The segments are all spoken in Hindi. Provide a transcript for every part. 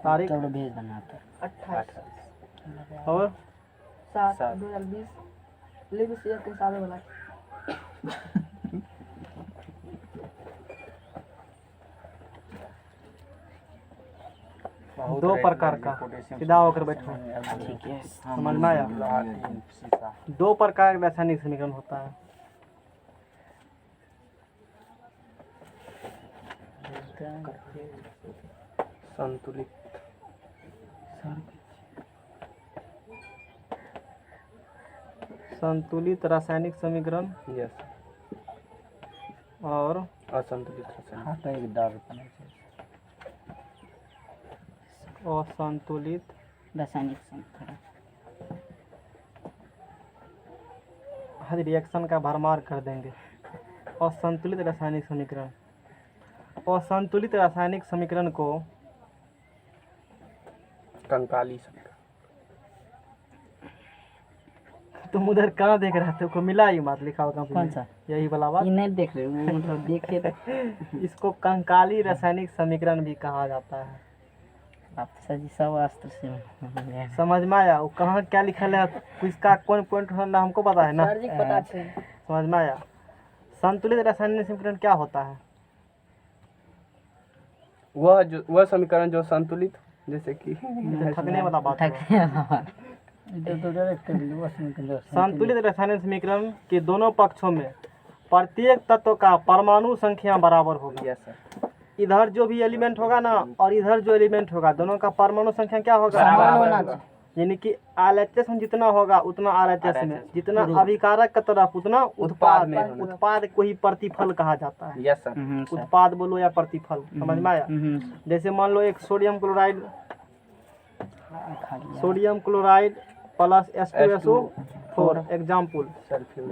तारीख चलो भेज देना आता 28 और 7/2020 लिख से के साल वाला दो प्रकार का सीधा होकर बैठो। ठीक है। समझ में आया? दो प्रकार का रासायनिक समीकरण होता है। संतुलित संतुलित रासायनिक समीकरण और असंतुलित रासायनिक। हाँ तो एक डर बना असंतुलित रासायनिक समीकरण। हर रिएक्शन का भरमार कर देंगे। असंतुलित रासायनिक समीकरण, असंतुलित रासायनिक समीकरण को कंकाली समीकरण। तुम उधर कहाँ देख रहे थे? को मिला ही मत लिखा होगा कौन सा? यही वाला बात। ये नहीं देख रहे हो, मतलब देखे इसको कंकाली रासायनिक समीकरण भी कहा जाता है। आप सर जी सब अस्त्र से समझ में आया? वो कहाँ क्या लिखल है, किसका कौन पॉइंट होना हमको पता है ना। सर जी को पता है। समझ में आया? संतुलित रासायनिक समीकरण क्या होता है? वह समीकरण जो संतुलित, जैसे कि थकने वाला बात है। संतुलित रासायनिक समीकरण के दोनों पक्षों में प्रत्येक तत्व का परमाणु संख्या बराबर होगी। Yes sir. इधर जो भी एलिमेंट होगा ना और इधर जो एलिमेंट होगा, दोनों का परमाणु संख्या क्या होगा? समान होना चाहिए। यानी कि RHS में जितना होगा उतना RHS में, जितना अभिकारक का तरफ उतना उत्पाद में। उत्पाद को ही प्रतिफल कहा जाता है। Yes sir. उत्पाद बोलो या प्रतिफल, समझ में आया? जैसे मान लो एक sodium chloride plus H2SO4 example,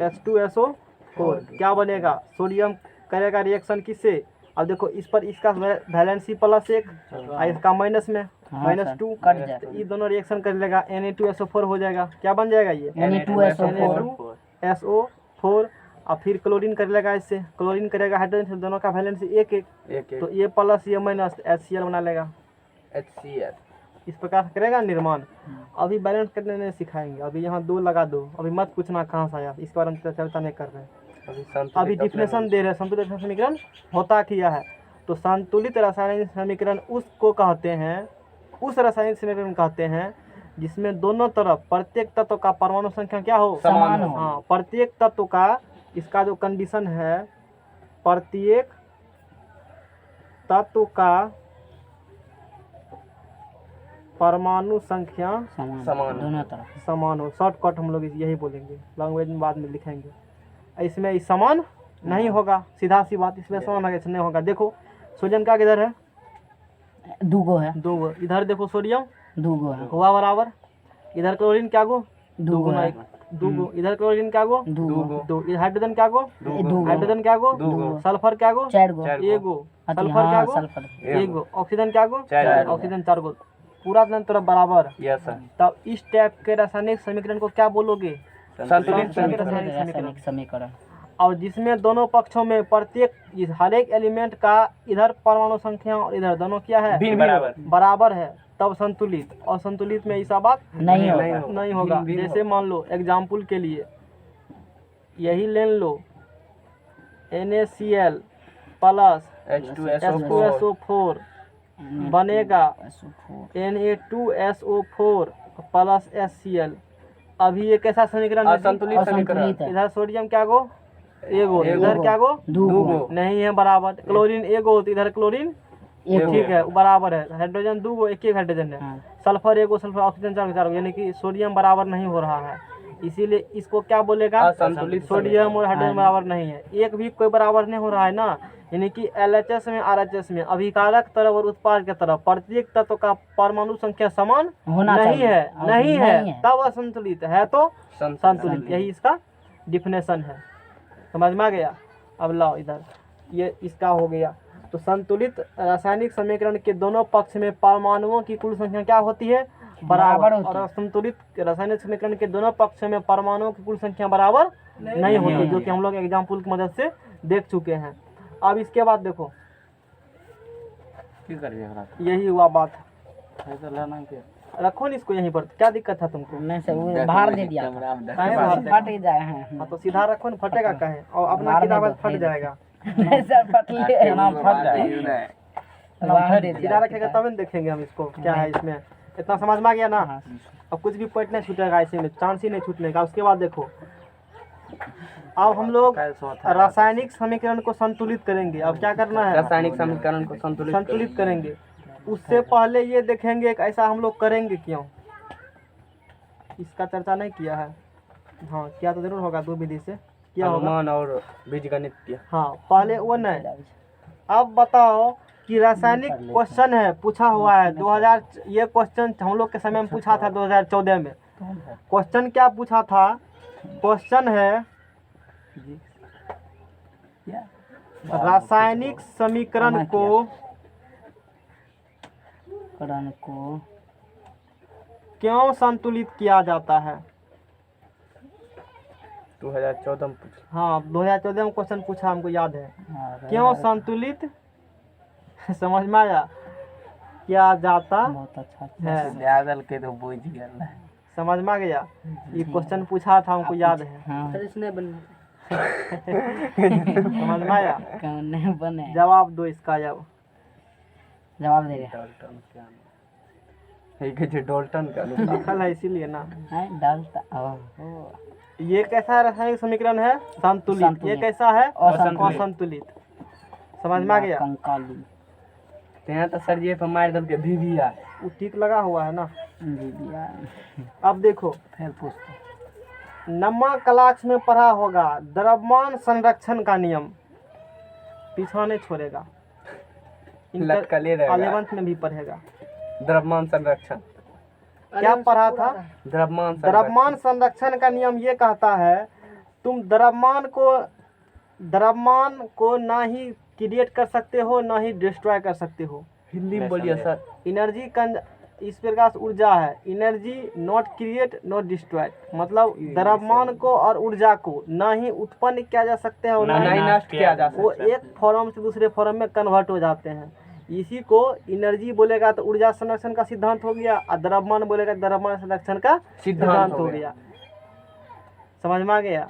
H2SO4 क्या बनेगा? सोडियम करेगा रिएक्शन किससे? अब देखो इस पर इसका वैलेंसी +1 और इसका माइनस में -2 कट जाए। तो ये दोनों रिएक्शन कर लेगा, Na2SO4 हो जाएगा। क्या बन जाएगा ये? Na2SO4 और फिर क्लोरीन कर लेगा, इससे क्लोरीन करेगा हाइड्रोजन, दोनों का वैलेंसी 1 तो ये प्लस ये माइनस HCl बना लेगा। HCl इस प्रकार से करेगा निर्माण। अभी बैलेंस करने नहीं सिखाएंगे, अभी यहाँ 2 लगा दो, अभी मत पूछना कहाँ से आया, इस बारे में चर्चा नहीं कर रहे हैं। अभी डिफिनेशन दे रहे हैं संतुलित रासायनिक समीकरण होता क्या है। तो संतुलित रासायनिक समीकरण उसको कहते हैं, उस रासायनिक समीकरण कहते हैं जिसमें दोनों तरफ प्रत्येक तत्व का परमाणु संख्या क्या हो? समान हो। हाँ, प्रत्येक तत्व का, इसका जो कंडीशन है, प्रत्येक तत्व का परमाणु संख्या समान दोनों तरफ समान हो। शॉर्टकट हम लोग यही बोलेंगे, लैंग्वेज में बाद में लिखेंगे। इसमें समान नहीं होगा, सीधा सी बात, इसमें समान नहीं होगा। देखो सोडियम का किधर है? दूगो है। दो। इधर देखो सोडियम दूगो है। हुआ बराबर। इधर क्लोरीन क्या गो? दूगो है। दूगो। इधर क्लोरीन क्या गो? दूगो। दो। इधर हाइड्रोजन क्या गो? दूगो। हाइड्रोजन क्या गो? दूगो। सल्फर क्या गो? 4 गो। एगो। सल्फर क्या गो? सल्फर एगो। ऑक्सीजन क्या गो? 4 गो। ऑक्सीजन 4 गो। पूरा तरफ बराबर। Yes sir. तब इस टाइप के रासायनिक समीकरण को क्या बोलोगे? संतुलित रासायनिक समीकरण। और जिसमें दोनों पक्षों में प्रत्येक हर एक एलिमेंट का इधर परमाणु संख्या और इधर दोनों क्या है? बराबर है, तब संतुलित। और संतुलित में ऐसा बात नहीं होगा। जैसे मान लो एग्जाम्पल के लिए यही ले लो, NaCl प्लस H2SO4 बनेगा Na2SO4 प्लस HCl। अभी ये कैसा समीकरण है? असंतुलित समीकरण। इधर सोडियम क्या गो? एगो। इधर क्या गो? दूगो। नहीं है बराबर। क्लोरीन एगो तो इधर क्लोरीन ठीक है बराबर है। हाइड्रोजन दूगो, एक हाइड्रोजन है। सल्फर एगो, सल्फर ऑक्सीजन 4 यानी कि सोडियम बराबर नहीं हो रहा है, इसीलिए इसको क्या बोलेगा? असंतुलित। सोडियम और हाइड्रोजन बराबर नहीं है, एक भी कोई बराबर नहीं हो रहा है ना। यानी कि LHS में RHS में अभिकारक तरफ और उत्पाद के तरफ प्रत्येक तत्व का परमाणु संख्या समान नहीं है, तब असंतुलित है। तो संतुलित, यही इसका डिफिनेशन है। समझ में आ गया? अब लाओ इधर, ये इसका हो गया। तो संतुलित रासायनिक समीकरण के दोनों पक्ष में परमाणुओं की कुल संख्या क्या होती है? बराबर। और असंतुलित रासायनिक समीकरण के दोनों पक्ष में परमाणुओं की कुल संख्या बराबर नहीं होती, जो कि हम लोग एग्जाम्पल की मदद से देख चुके हैं। अब इसके बाद देखो, यही हुआ बात। रखो नहीं इसको यहीं पर, क्या दिक्कत है तुमको? नहीं सर, वो बाहर दे दिया था। काहे बाहर देगा? फट ही जाए हैं। हाँ तो सीधा रखो ना, फटेगा काहे? और अपना बाहर किताब में फट जाएगा। नहीं सर, फट लिए बाहर दे सीधा दिया। रखेगा तब न देखेंगे हम इसको क्या है इसमें। इतना समझ में आ गया ना? अब कुछ भी पॉइंट नहीं छूटेगा इसी में, चांस ही नहीं छूटने का। उसके बाद देखो, अब हम लोग रासायनिक समीकरण को संतुलित करेंगे। अब क्या करना है? रासायनिक समीकरण को संतुलित करेंगे। उससे पहले ये देखेंगे कि ऐसा हम लोग करेंगे क्यों, इसका चर्चा नहीं किया है। हाँ किया तो जरूर होगा, दो विधि से किया होगा। अनुमान और बीजगणित। हाँ पहले वो नहीं। अब बताओ कि रासायनिक क्वेश्चन है, पूछा हुआ है 2000, ये क्वेश्चन हम लोग के समय में पूछा था 2014 में। क्वेश्चन क्या पूछा था? क्वेश्चन है रासायनिक समीकरण को क्यों संतुलित किया जाता है? 2014 में पूछा। हाँ 2014 में क्वेश्चन पूछा, हमको याद है। क्यों संतुलित समझ में आया किया जाता बहुत अच्छा है? बादल के तो बोझ गया। समझ में आ गया? ये क्वेश्चन पूछा था, हमको याद है। हाँ फिर इसने बनना समझ में आया? कौन नहीं बने। जवाब दो इसका। जब जवाब दे रहे डॉल्टन का लिखल है इसीलिए ना। हैं, डालता ये कैसा है रासायनिक समीकरण है? संतुलित। ये कैसा है? असंतुलित। समझ में आ गया? कंकाली यहाँ तो सर ये पर मार दल के भीविया वो टिक लगा हुआ है ना। दीदिया अब देखो, फिर पूछते नम्मा क्लास में पढ़ा होगा द्रव्यमान संरक्षण का नियम, पीछा नहीं छोड़ेगा। लटकले रहेगा। 11th में भी पढ़ेगा। द्रव्यमान संरक्षण क्या पढ़ा था? द्रव्यमान संरक्षण का नियम ये कहता है, तुम द्रव्यमान को ना ही क्रिएट कर सकते हो ना ही डिस्ट्रॉय कर सकते हो। हिंदी में बोलिए सर। एनर्जी इस प्रकार ऊर्जा है, energy not create not destroy. मतलब द्रव्यमान को और ऊर्जा को ना ही उत्पन्न किया जा सकते हैं और ना ही नष्ट किया जा सकता वो है। एक फॉर्म से दूसरे फॉर्म में कन्वर्ट हो जाते हैं। इसी को एनर्जी बोलेगा तो ऊर्जा संरक्षण का सिद्धांत हो गया, और द्रव्यमान बोलेगा द्रव्यमान संरक्षण का सिद्धांत हो गया। समझ में आ गया?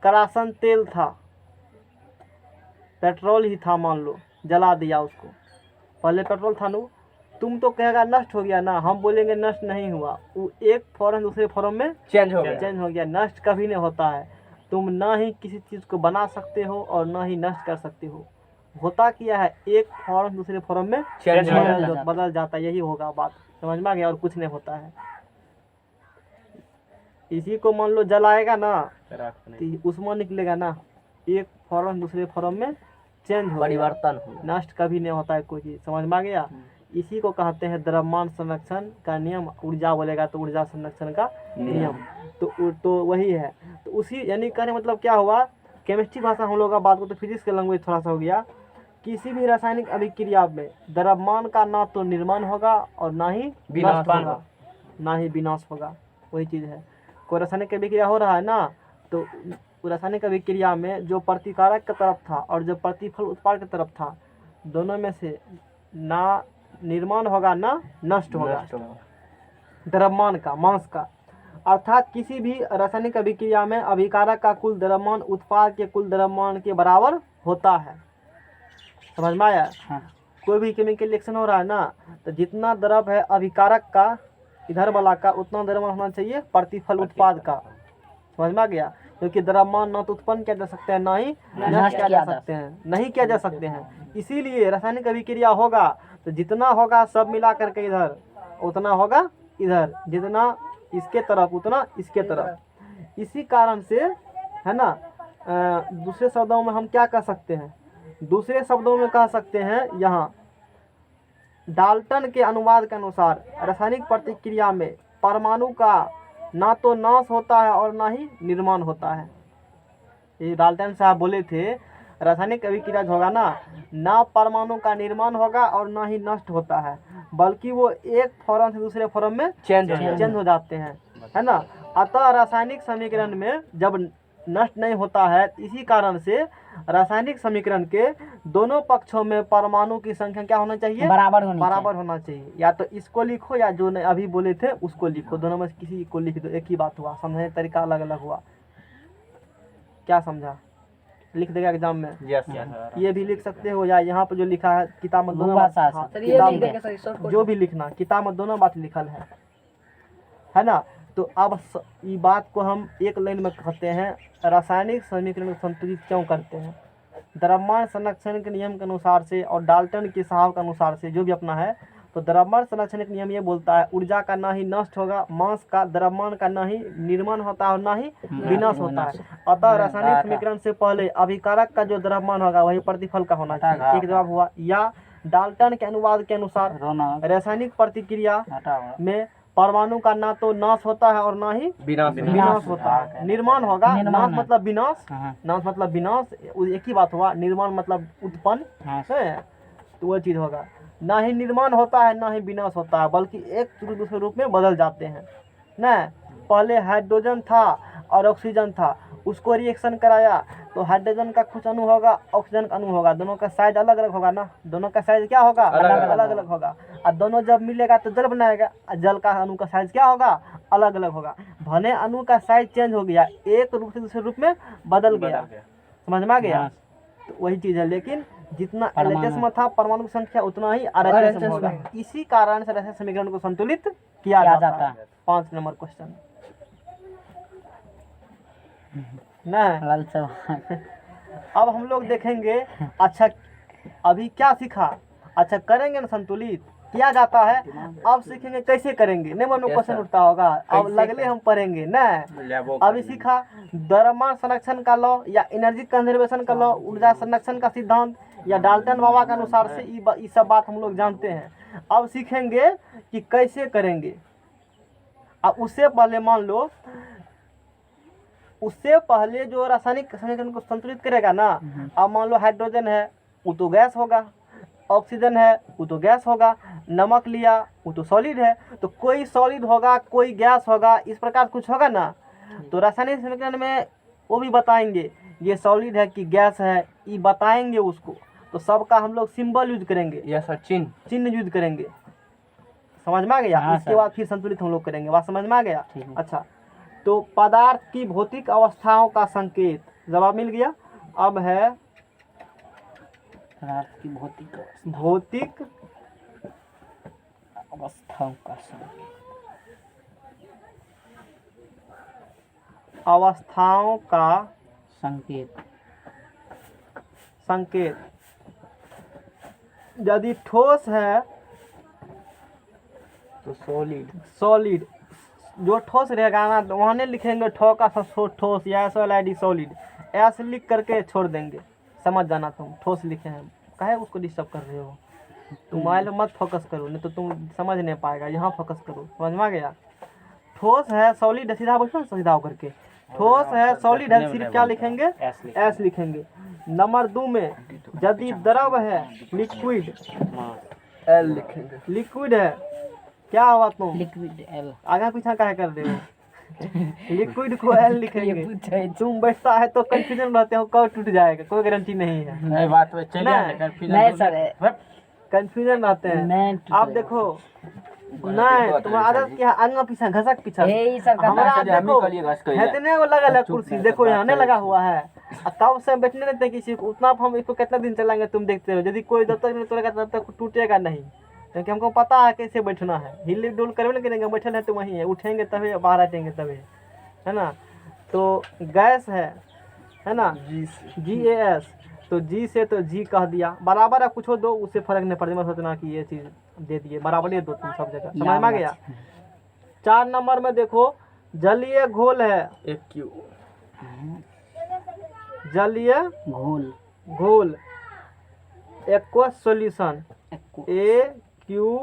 करासन तेल था, पेट्रोल ही था, मान लो जला दिया उसको। पहले पेट्रोल था नो, तुम तो कहेगा नष्ट हो गया ना, हम बोलेंगे नष्ट नहीं हुआ। वो एक फॉर्म दूसरे फॉर्म में चेंज हो गया। नष्ट कभी नहीं होता है। तुम ना ही किसी चीज़ को बना सकते हो और ना ही नष्ट कर सकते हो। होता क्या है, एक फॉर्म दूसरे फॉर्म में चेंज बदल जाता है। यही होगा बात। समझ में आ गया? और कुछ नहीं होता है। इसी को मान लो जलाएगा ना तो उसमें निकलेगा ना, एक फॉर्म दूसरे फॉर्म में चेंज हो, परिवर्तन हो, नष्ट कभी नहीं होता है कोई चीज़। समझ में आ गया? इसी को कहते हैं द्रव्यमान संरक्षण का नियम। ऊर्जा बोलेगा तो ऊर्जा संरक्षण का नियम। तो वही है। तो उसी यानी कहने मतलब क्या हुआ, केमिस्ट्री भाषा हम लोग का बात को, तो फिजिक्स का लैंग्वेज थोड़ा सा हो गया। किसी भी रासायनिक अभिक्रिया में द्रव्यमान का ना तो निर्माण होगा और ना ही नष्ट होगा, ना ही विनाश होगा। वही चीज़ है। कोई रासायनिक अभिक्रिया हो रहा है ना, तो रासायनिक अभिक्रिया में जो प्रतिकारक की तरफ था और जो प्रतिफल उत्पाद की तरफ था, दोनों में से ना निर्माण होगा ना नष्ट होगा द्रव्यमान का, मास का। अर्थात किसी भी रासायनिक अभिक्रिया में अभिकारक का कुल द्रव्यमान उत्पाद के कुल द्रव्यमान के बराबर होता है। समझ में आया? हाँ। कोई भी केमिकल रिएक्शन हो रहा है ना, तो जितना द्रव है अभिकारक का इधर वाला का, उतना द्रव्यमान होना चाहिए प्रतिफल उत्पाद का। समझ में आ गया? क्योंकि द्रव्यमान न तो उत्पन्न किया जा सकते हैं ना ही नष्ट किया जा सकते हैं, नहीं किया जा सकते हैं। इसीलिए रासायनिक अभिक्रिया होगा तो जितना होगा सब मिला करके इधर, उतना होगा इधर, जितना इसके तरफ उतना इसके तरफ। इसी कारण से है ना, दूसरे शब्दों में हम क्या कह सकते हैं, दूसरे शब्दों में कह सकते हैं, यहाँ डाल्टन के अनुवाद के अनुसार रासायनिक प्रतिक्रिया में परमाणु का ना तो नाश होता है और ना ही निर्माण होता है। ये डाल्टन साहब बोले थे, रासायनिक अभिक्रिया होगा ना परमाणु का निर्माण होगा और ना ही नष्ट होता है, बल्कि वो एक फॉर्म से दूसरे फॉर्म में चेंज हो जाते हैं, है ना। अतः रासायनिक समीकरण में जब नष्ट नहीं होता है। इसी कारण से रासायनिक समीकरण के दोनों पक्षों में परमाणु की संख्या क्या होना चाहिए? बराबर होना चाहिए। या तो इसको लिखो या जो अभी बोले थे उसको लिखो, दोनों में से किसी को लिख दो, एक ही बात हुआ। समझने का तरीका अलग अलग हुआ। क्या समझा? लिख देगा एग्जाम में। ये भी लिख सकते हो या यहाँ पर जो लिखा है किताब में दोनों बात, हाँ, सर ये किताब लिख में देंगे सर, शॉर्ट जो भी लिखना किताब में दोनों बात लिखल है ना। तो अब ये बात को हम एक लाइन में कहते हैं, रासायनिक समीकरण को संतुलित क्यों करते हैं? द्रव्यमान संरक्षण के नियम के अनुसार से और डाल्टन के साहब के अनुसार से जो भी अपना है, तो द्रव्यमान संरक्षण का नियम ये बोलता है ऊर्जा का ना ही नष्ट होगा, मास का द्रव्यमान का ना ही निर्माण होता है और ना ही विनाश होता है। अतः रासायनिक समीकरण से पहले अभिकारक का जो द्रव्यमान होगा वही प्रतिफल का होना चाहिए। एक जवाब हुआ। या डाल्टन के अनुवाद के अनुसार रासायनिक प्रतिक्रिया में परमाणु का ना तो नाश होता है और ना ही विनाश होता है। निर्माण होगा, नाश मतलब विनाश, नाश मतलब विनाश, एक ही बात हुआ। निर्माण मतलब उत्पन्न है, तो वो चीज होगा। ना ही निर्माण होता है ना ही विनाश होता है, बल्कि एक दूसरे रूप में बदल जाते हैं ना। पहले हाइड्रोजन था और ऑक्सीजन था, उसको रिएक्शन कराया तो हाइड्रोजन का कुछ अणु होगा, ऑक्सीजन का अणु होगा, दोनों का साइज अलग अलग होगा ना। दोनों का साइज क्या होगा? अलग अलग होगा। और दोनों जब मिलेगा तो जल बनाएगा, जल का अणु का साइज क्या होगा? अलग अलग होगा। भले अणु का साइज चेंज हो गया, एक रूप से दूसरे रूप में बदल गया। समझ में आ गया? तो वही चीज है। लेकिन जितना LHS में था परमाणु की संख्या उतना ही RHS में होगा। इसी कारण से रासायनिक समीकरण को संतुलित किया जाता है। 5 नंबर क्वेश्चन ना। अब हम लोग देखेंगे। अच्छा अभी क्या सीखा? अच्छा करेंगे ना, संतुलित किया जाता है। अब सीखेंगे कैसे करेंगे। नहीं मन में क्वेश्चन उठता होगा, अब लगले हम पढ़ेंगे ना। अभी सीखा द्रव्यमान संरक्षण का लॉ या एनर्जी कंजर्वेशन का लॉ, ऊर्जा संरक्षण का सिद्धांत या डाल्टन बाबा के अनुसार से ये सब बात हम लोग जानते हैं। अब सीखेंगे कि कैसे करेंगे। अब उससे पहले मान लो, उससे पहले जो रासायनिक समीकरण को संतुलित करेगा ना, अब मान लो हाइड्रोजन है वो तो गैस होगा, ऑक्सीजन है वो तो गैस होगा, नमक लिया वो तो सॉलिड है। तो कोई सॉलिड होगा कोई गैस होगा, इस प्रकार कुछ होगा ना। तो रासायनिक समीकरण में वो भी बताएंगे ये सॉलिड है कि गैस है, ये बताएंगे उसको। तो सबका हम लोग सिंबल यूज करेंगे या सर चिन्ह यूज करेंगे। समझ में आ गया? इसके बाद फिर संतुलित हम लोग करेंगे। बात समझ में आ गया? अच्छा, तो पदार्थ की भौतिक अवस्थाओं का संकेत, जवाब मिल गया। अब है पदार्थ की भौतिक अवस्थाओं का संकेत। अवस्थाओं का संकेत। यदि ठोस है तो सॉलिड जो ठोस रहेगा ना, तो वहाँ नहीं लिखेंगे ठो का ठोस या SOLID सॉलिड, ऐसे लिख करके छोड़ देंगे। समझ जाना तुम ठोस लिखे हैं, काहे उसको डिस्टर्ब कर रहे हो? तुम मोबाइल में मत फोकस करो, नहीं तो तुम समझ नहीं पाएगा। यहाँ फोकस करो। समझ में आ गया? ठोस है सॉलिड है, सीधा बैठो सीधा होकर के। ठोस है सॉलिड है, सिर्फ क्या लिखेंगे? S लिखेंगे। नंबर 2 में यदि द्रव है लिक्विड, L लिखेंगे। लिक्विड है क्या हुआ तुम? Liquid L। आगे पीछा काहे कर रहे हो? लिक्विड को L लिखेंगे। तुम बैठता है तो कंफ्यूजन रहते हो, कब टूट जाएगा कोई गारंटी नहीं है। नहीं बात में चलिए नहीं सर, कंफ्यूजन रहते हैं। आप देखो नहीं तुम्हारा आदत क्या है? आगे पीछा घसक पीछा हमारा देखो इतने को लगा कुर्सी देखो यहाँ नहीं लगा हुआ है। कब से बैठने देते किसी को, उतना हम इसको कितना दिन चलाएंगे तुम देखते हो। यदि कोई जब तक नहीं तोड़ेगा तब तक टूटेगा नहीं, क्योंकि हमको पता है कैसे बैठना है। हिल डुल करवे नहीं करेंगे, बैठे है तो वहीं है, उठेंगे तभी बाहर हटेंगे तभी, है ना। तो गैस है ना, GAS, तो G से तो G कह दिया बराबर है, कुछ दो उससे फर्क नहीं पड़ता। सोचना कि ये चीज दे दिए बराबर ही दो तुम सब जगह। समझ में आ गया? 4 नंबर में देखो जलीय घोल है, जलीय घोल एक्वस सॉल्यूशन, AQUOUS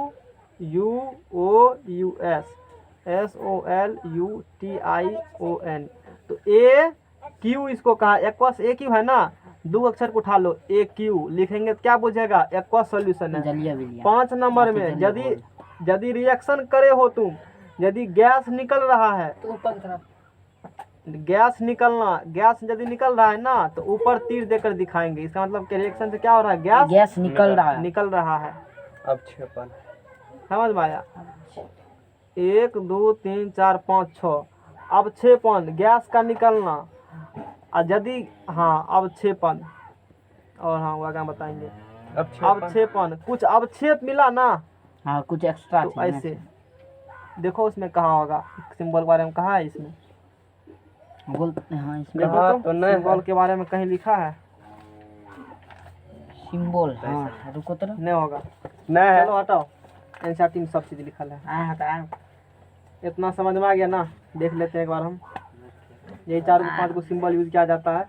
तो AQ इसको कहा एक्वस। AQ है ना, 2 अक्षर को उठा लो, AQ लिखेंगे क्या बुझेगा? एक्वस सॉल्यूशन है। 5 नंबर में यदि रिएक्शन करे हो तुम, यदि गैस निकल रहा है तो ऊपर की तरफ गैस निकलना, गैस यदि निकल रहा है ना तो ऊपर तीर देकर दिखाएंगे। इसका मतलब कि रिएक्शन से क्या हो रहा है, गैस गैस निकल रहा है। निकल रहा है। अवक्षेपण। समझ में आया? 1 2 3 4 5 6 अवक्षेपण, गैस का निकलना। और यदि हाँ अवक्षेपण, और हाँ वो आगे बताएंगे। अवक्षेपण, कुछ अवक्षेप मिला ना हाँ कुछ एक्स्ट्रा तो ऐसे देखो उसमें कहा होगा, सिंबल के बारे में कहा है इसमें, बोलते हाँ इसमें देखो कहा तो तो नहीं सिंबल है। के बारे में कहीं लिखा है? सिंबल। हाँ रुको तो नहीं होगा। नहीं है। चलो हटाओ, एनसीईआरटी में सब चीज लिखल है। हाँ हटा। इतना समझ में आ गया ना? देख लेते हैं एक बार हम। यही 4 को 5 को सिंबल यूज किया जाता है।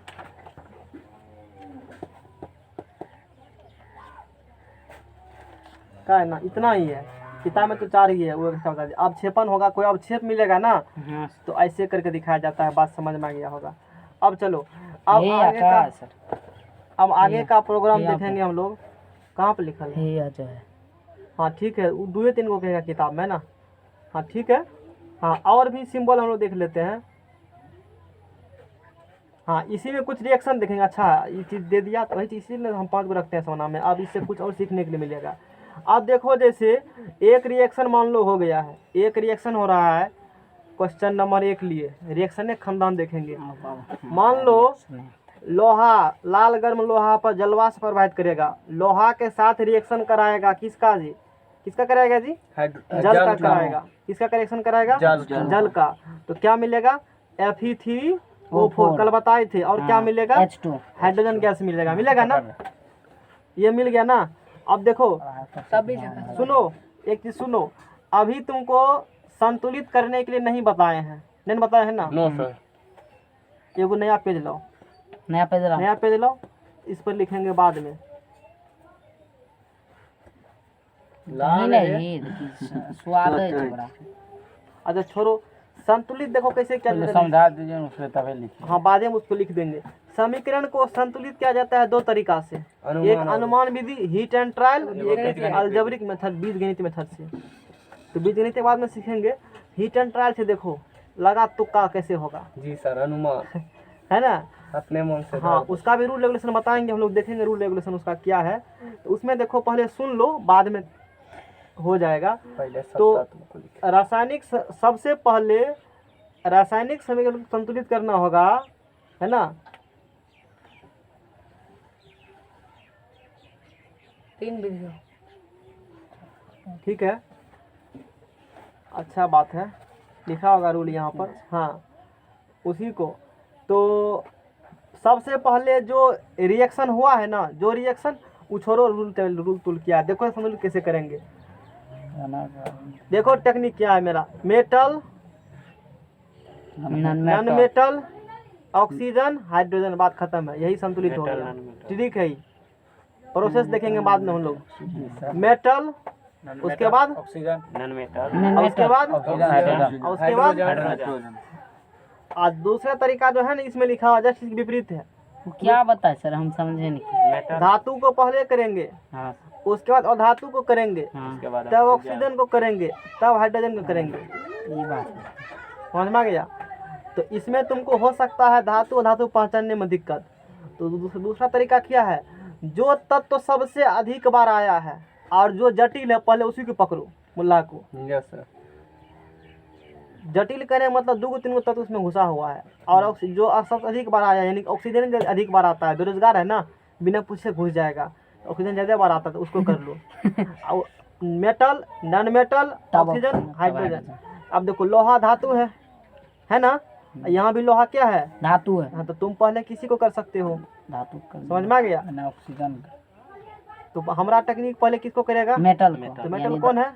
क्या है ना, इतना ही है। किताब में तो 4 ही है, वो एक्स्ट्रा बता दिया। अवक्षेपण होगा, कोई अवक्षेप मिलेगा ना हाँ तो ऐसे करके दिखाया जाता है। बात समझ में आ गया होगा। अब चलो, अब हे आगे हटा का, सर। अब आगे का प्रोग्राम हे देखेंगे हम लोग। कहाँ पे लिखल है? हे आ जो है। हाँ ठीक है, 2 3 को कहेगा किताब में ना। हाँ ठीक है। हाँ और भी सिंबल हम लोग देख लेते हैं। हाँ इसी में कुछ रिएक्शन देखेंगे। अच्छा ये चीज़ दे दिया तो वही चीज़, इसीलिए हम 5 को रखते हैं सोना में। अब इससे कुछ और सीखने के लिए मिलेगा। अब देखो, जैसे एक रिएक्शन मान लो हो गया है, एक रिएक्शन हो रहा है। क्वेश्चन नंबर 1 लिए रिएक्शन एक खानदान देखेंगे। मान लो लोहा, लाल गर्म लोहा पर जलवाष्प प्रभावित करेगा। लोहा के साथ रिएक्शन कराएगा किसका जी? किसका कराएगा जी? जल का कराएगा। किसका करेक्शन कराएगा? जल का। तो क्या मिलेगा? Fe3O4 कल बताए थे। और क्या मिलेगा? H2 हाइड्रोजन गैस मिलेगा। मिलेगा ना? ये मिल गया ना? अब देखो सभी जगह सुनो, एक चीज सुनो। अभी तुमको संतुलित करने के लिए नहीं बताए हैं, नहीं बताए हैं ना? No sir. एगो नया पेज लाओ, नया पेज रहा। नया पेज लाओ, इस पर लिखेंगे बाद में। नहीं नहीं देखिए स्वाद है छोड़ा। अच्छा छोड़ो, संतुलित देखो कैसे क्या समझा दीजिए उसमें तभी लिखिए। हाँ बाद में हम उसको लिख देंगे। समीकरण को संतुलित किया जाता है 2 तरीका से। एक अनुमान विधि हीट एंड ट्रायल, एक अलजेब्रिक मेथड बीजगणित मेथड से। तो बीजगणित के बाद में सीखेंगे। हीट एंड ट्रायल से देखो लगा तुक्का कैसे होगा, जी सर, अनुमान है ना? अपने मन से। हाँ उसका भी रूल रेगुलेशन बताएंगे हम लोग, देखेंगे रूल रेगुलेशन उसका क्या है। तो उसमें देखो पहले सुन लो, बाद में हो जाएगा। पहले तो सब तत्व को लिखें। रासायनिक सबसे पहले रासायनिक समीकरण को संतुलित करना होगा, है ना? 3 विधियों। ठीक है, अच्छा बात है, लिखा होगा रूल यहाँ पर। हाँ उसी को। तो सबसे पहले जो रिएक्शन हुआ है ना, जो रिएक्शन छोड़ो, रूल तुल किया है। देखो संतुलित कैसे करेंगे। देखो टेक्निक क्या है मेरा। Metal, non metal, oxygen, hydrogen, बात खत्म है। यही संतुलित हो गया। ठीक है, प्रोसेस देखेंगे बाद में हम लोग। मेटल, उसके बाद ऑक्सीजन, नॉन मेटल, उसके बाद हाइड्रोजन, उसके बाद हाइड्रोजन। आज दूसरा तरीका जो है ना, इसमें लिखा हुआ जस्ट इसके विपरीत है। क्या बताए सर, हम समझे नहीं। धातु को पहले करेंगे, हाँ उसके बाद अधातु को करेंगे, हाँ तब ऑक्सीजन को करेंगे, तब हाइड्रोजन को करेंगे। ये बात है। समझ में आ गया? तो इसमें तुमको हो सकता है धातु अधातु पहचानने में दिक्कत। तो दूसरा तरीका क्या है? जो तत्व सबसे अधिक बार आया है और जो जटिल है पहले उसी को पकड़ो, मुल्ला को। Yes sir. जटिल करें मतलब 2 3 तत्व उसमें घुसा हुआ है। और जो सबसे अधिक बार आया यानी ऑक्सीजन अधिक बार आता है, बेरोजगार है ना, बिना पूछे घुस जाएगा। ऑक्सीजन ज़्यादा बार आता है तो उसको कर लो। और metal, non metal, oxygen, hydrogen. अब देखो लोहा धातु है ना? यहाँ भी लोहा क्या है? धातु है। हाँ तो तुम पहले किसी को कर सकते हो। धातु समझ में आ गया? ऑक्सीजन तो हमारा टेक्निक पहले किसको करेगा? मेटल तो मेटल कौन है?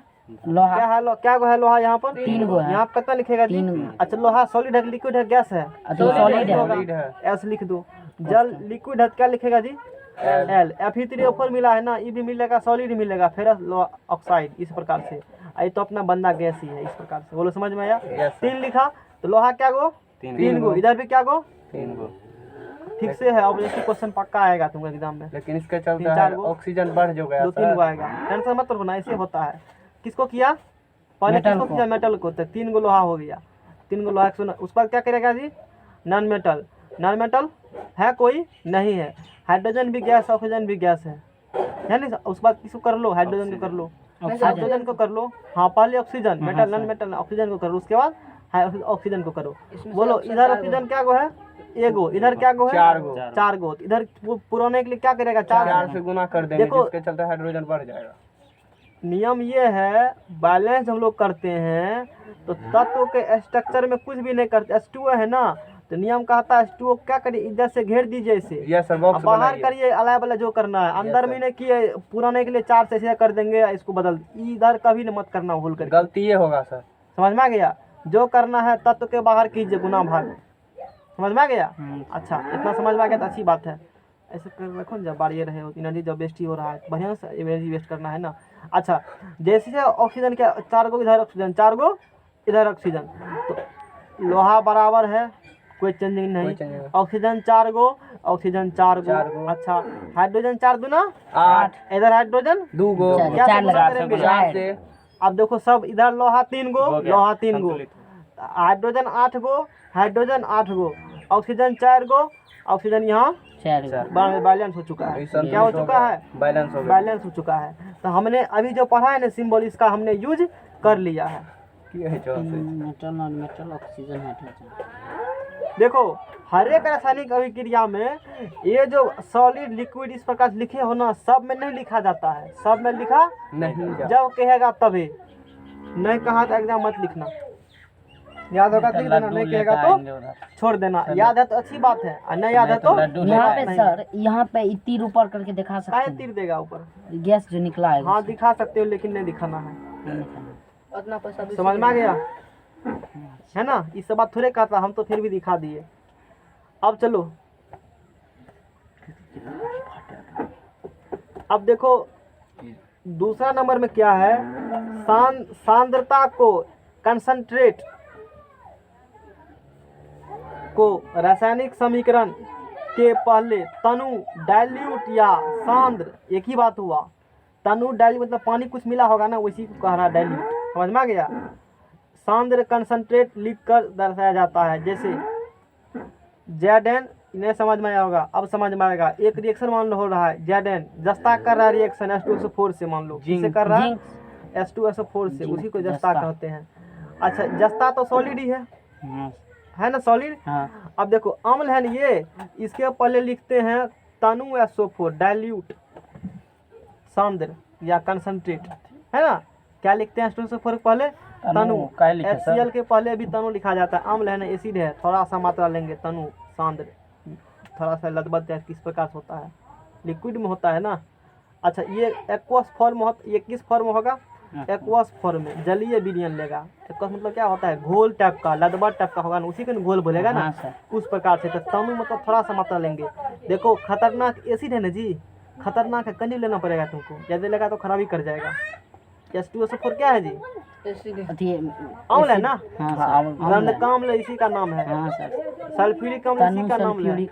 लोहा क्या है? क्या है लोहा यहाँ पर? 3 गो है। यहाँ पर कितना लिखेगा जी? 3 गो। अच्छा लोहा सॉलिड है, लिक्विड है, गैस है? तो सॉलिड है। सॉलिड है। एस लिख दो। जल लिक्विड है, क्या लिखेगा जी? एल। Fe3O4 मिला है ना, ये भी मिलेगा, सॉलिड मिलेगा, फेरस ऑक्साइड। इस प्रकार से ये तो अपना बंदा गैस ही है। इस प्रकार से बोलो, समझ में आया? 3 लिखा तो लोहा क्या गो? 3 गो। इधर भी क्या गो? 3 गो। ठीक से है। अब ये क्वेश्चन पक्का आएगा तुमको एग्जाम में। लेकिन इसके चलते 3 4 गो, ऑक्सीजन बढ़ जो गया 2 3 गो आएगा। टेंशन मत रखो ना, ऐसे होता है। किसको किया? पहले किसको किया? मेटल को। तो 3 गो लोहा हो गया। 3 गो लोहा। सुनो उस पर क्या करेगा जी? नॉन मेटल, नॉन मेटल है कोई नहीं है। हाइड्रोजन भी गैस, ऑक्सीजन भी गैस है नहीं। उस बात किसको कर लो, हाइड्रोजन को कर लो, हाइड्रोजन को कर लो। हाँ पहले oxygen, metal non metal, oxygen को करो, उसके बाद ऑक्सीजन को करो। बोलो इधर ऑक्सीजन क्या गो है, एगो, इधर क्या गो है, चार गो। इधर पुराने के लिए क्या करेगा, चार से गुना कर देंगे, देखो, जिसके चलते हाइड्रोजन बढ़ जाएगा। नियम ये है, बैलेंस हम लोग करते हैं तो तत्व के स्ट्रक्चर में कुछ भी नहीं करते। H2O है ना, तो नियम कहता है H2O क्या करिए, इधर से घेर दीजिए इसे, यस सर, बॉक्स बाहर करिए, अलाय वाला जो करना है। अंदर में नहीं किए, पुराने के लिए 4 से ऐसे कर देंगे, इसको बदल, इधर कभी न मत करना भूल कर। गलती ये होगा सर। समझ में आ गया, जो करना है तत्व के बाहर कीजिए, गुना भाग। समझ में आ गया। अच्छा, इतना समझ में आ गया तो अच्छी बात है। ऐसे कर रखो, जब बारी रहे हो, एनर्जी जब वेस्ट ही हो रहा है, बढ़िया से एनर्जी वेस्ट करना है ना। अच्छा, जैसे ऑक्सीजन के 4 गो इधर ऑक्सीजन, 4 गो इधर ऑक्सीजन, तो लोहा बराबर है, कोई चेंजिंग नहीं। ऑक्सीजन 4 गो, ऑक्सीजन 4 गो। अच्छा, हाइड्रोजन 4 दूना 8, इधर हाइड्रोजन 2 गो, क्या से गुना करेंगे? 4 से। अब देखो सब इधर लोहा 3 गो, लोहा 3 गो, हाइड्रोजन 8 गो, हाइड्रोजन 8 गो, ऑक्सीजन 4 गो, ऑक्सीजन यहाँ 4 बैलेंस हो चुका है। क्या हो चुका है, बैलेंस हो गया। बैलेंस हो चुका है। तो हमने अभी जो पढ़ा है ना सिंबल, इसका हमने यूज कर लिया है। ये है जो से। Metal non metal oxygen hydrogen. देखो हर एक रासायनिक अभिक्रिया में ये जो सॉलिड लिक्विड इस प्रकार से लिखे हो ना, सब में नहीं लिखा जाता है, सब में लिखा नहीं जा। जब कहेगा तभी, नहीं कहा तो एकदम मत लिखना। याद होगा तो लिख देना, नहीं कहेगा तो छोड़ देना। याद है तो अच्छी बात है, और नहीं याद है तो यहाँ पे सर, यहाँ पे तीर ऊपर करके दिखा काहे सकते तीर देगा ऊपर, हैं, गैस जो निकला है। हाँ दिखा सकते हो, लेकिन नहीं दिखाना है। उतना पैसा भी समझ में आ गया है ना। इस सब बात थोड़े कहता, हम तो फिर भी दिखा दिए। अब चलो, अब देखो दूसरा नंबर में क्या है, सांद्रता को, कंसंट्रेट को रासायनिक समीकरण के पहले तनु, डाइल्यूट या सांद्र, एक ही बात हुआ। तनु डाइल्यूट मतलब पानी कुछ मिला होगा ना, उसी को कह रहा डाइल्यूट। समझ में आ गया। सांद्र कंसंट्रेट लिख कर दर्शाया जाता है, जैसे Zn, इन्हें समझ में आया होगा, अब समझ में आएगा। एक रिएक्शन मान लो हो रहा है, Zn जस्ता कर रहा है रिएक्शन H2SO4 से, मान लो किससे कर रहा है, H2SO4 से, उसी को जस्ता कहते हैं। अच्छा, जस्ता तो सॉलिड ही है ना, सॉलिड। हाँ। अब देखो अम्ल है ना ये, इसके पहले लिखते हैं तनु SO4, डाइल्यूट, सांद्र या कंसंट्रेट, है ना। क्या लिखते हैं H2SO4 के पहले, तनु। HCl के पहले भी तनु लिखा जाता है। अम्ल है ना, एसिड है, थोड़ा सा मात्रा लेंगे, तनु, सांद्र, थोड़ा सा लदबद है, किस प्रकार से होता है, लिक्विड में होता है ना। अच्छा, ये एक्वस फॉर्म होता, ये किस फॉर्म होगा, एक्वस फॉर्म में, जलीय विलयन लेगा। एक्वस मतलब क्या होता है, घोल टाइप का, लदबद टाइप का होगा ना, उसी को घोल बोलेगा ना, उस प्रकार से। तो तनु मतलब थोड़ा सा मात्रा लेंगे। देखो खतरनाक एसिड है ना जी, खतरनाक है, कहीं लेना पड़ेगा तुमको, ज़्यादा लेगा तो खराबी कर जाएगा। H2SO4 क्या है जी, अम्ल है ना, गंधकाम्ल इसी का नाम है। सल्फ्यूरिक अम्ल इसी का नाम है।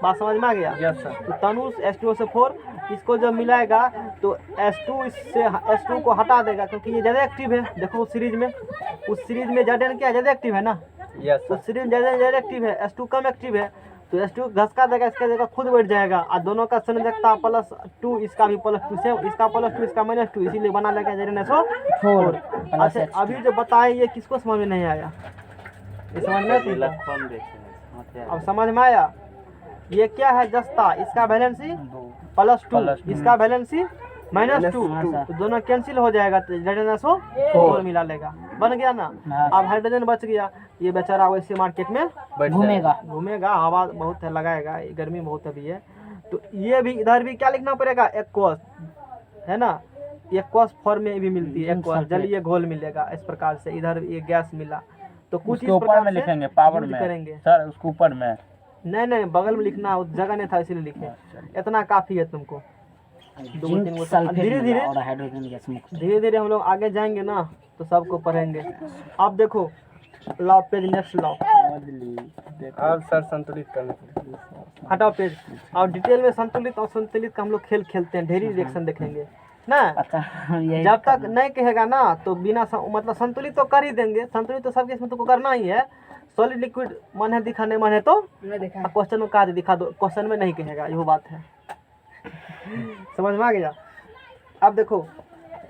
बात समझ में आ गया। तो तनु H2SO4, इसको जब मिलाएगा तो H2 इससे H2 को हटा देगा, क्योंकि ये ज़्यादा एक्टिव है। देखो उस सीरीज में, उस सीरीज में Zn क्या ज़्यादा एक्टिव है ना, उस सीरीज में ज़्यादा एक्टिव है, H2 कम एक्टिव है। तो H2 घसका देगा, इसका जगह खुद बैठ जाएगा, और दोनों का संयोजकता +2, इसका भी +2 से, इसका +2 इसका -2, इसीलिए बना लेगा Zn-SO4। अच्छा, अभी जो बताए ये किसको समझ में नहीं आया, ये समझ में अब समझ में आया। ये क्या है, जस्ता, इसका वैलेंसी +2, इसका वैलेंसी -2, तो दोनों कैंसिल हो जाएगा, तो Zn-SO4 मिला लेगा, बन गया ना। अब हाइड्रोजन बच गया, ये बेचारा वैसे मार्केट में घूमेगा, हवा बहुत है लगाएगा, गर्मी बहुत अभी है। तो ये भी इधर भी क्या लिखना पड़ेगा, एक्वस, है ना, एक्वस फॉर्म में भी मिलती है, एक्वस जलीय घोल मिलेगा। इस प्रकार से इधर ये गैस मिला, तो कुछ इस प्रकार में लिखेंगे, पावर में करेंगे सर, उसके ऊपर में नहीं बगल में लिखना, उस जगह नहीं था इसीलिए लिखे, इतना काफी है तुमको। धीरे धीरे हम लोग आगे जाएंगे ना, तो सबको पढ़ेंगे। आप देखो, लाओ पेज, नेक्स्ट लाओ। अब सर संतुलित करने के लिए हटाओ पेज। और डिटेल में संतुलित और संतुलित का हम लोग खेल खेलते हैं, ढेरी रिएक्शन देखेंगे ना। जब तक नहीं कहेगा ना, तो बिना मतलब संतुलित तो कर ही देंगे, संतुलित तो सबके इसमें तुमको करना ही है। सॉलिड लिक्विड मन है दिखाने मन है तो मैं देखा क्वेश्चन में कहा दिखा दो, क्वेश्चन में नहीं कहेगा, यही बात है। समझ में आ गया। अब देखो,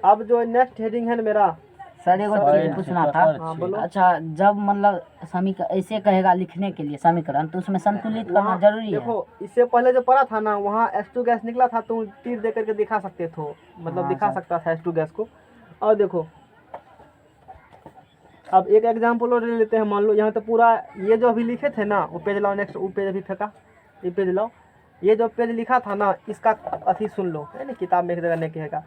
अब जो नेक्स्ट हेडिंग है ना मेरा, सर एक और चीज पूछना था। हाँ बोलो। अच्छा, जब मतलब समीकरण ऐसे कहेगा लिखने के लिए समीकरण, तो उसमें संतुलित करना वहाँ जरूरी है। देखो, इससे पहले जो पढ़ा था ना, वहाँ H2 गैस निकला था, तुम तीर दे करके दिखा सकते थे, मतलब हाँ, दिखा सर। सकता था H2 गैस को। और देखो, अब एक एग्जाम्पल और ले लेते हैं। मान लो यहाँ तो पूरा ये जो अभी लिखे थे ना, वो पेज लाओ, नेक्स्ट वो पेज अभी फेंका, ये पेज लाओ। ये जो पेज लिखा था ना, इसका अथी सुन लो, है ना, किताब में एक जगह नहीं कहेगा।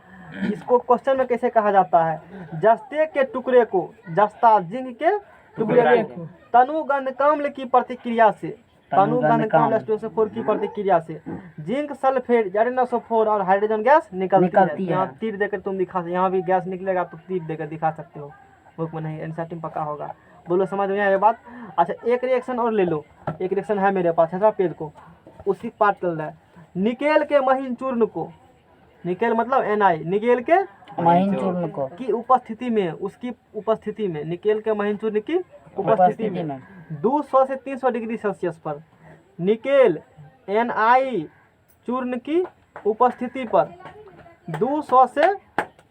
इसको क्वेश्चन में कैसे कहा जाता है? जस्ते के टुकड़े को, जस्ता जिंक के टुकड़े को तनुगंध काम्ल की प्रतिक्रिया से, तनुगंध काम्ल H2SO4 की प्रतिक्रिया से जिंक सल्फेट ZnSO4 और हाइड्रोजन गैस निकलती है। यहाँ तीर देकर तुम दिखा, यहाँ भी गैस निकलेगा तो तीर देकर दिखा सकते हो, बुक में नहीं, एनसीईआरटी में पक्का होगा। बोलो समझ में आया ये बात? अच्छा, एक रिएक्शन और ले लो, एक रिएक्शन है मेरे पास, है पेज को, उसी पार्ट चल रहा है। निकेल के महीन चूर्ण को, निकेल मतलब Na, निकेल के महीन चूर्ण को की उपस्थिति में, उसकी उपस्थिति में, निकेल के महीन चूर्ण की उपस्थिति में 200 से 300 डिग्री सेल्सियस पर, निकेल Na चूर्ण की उपस्थिति पर 200 से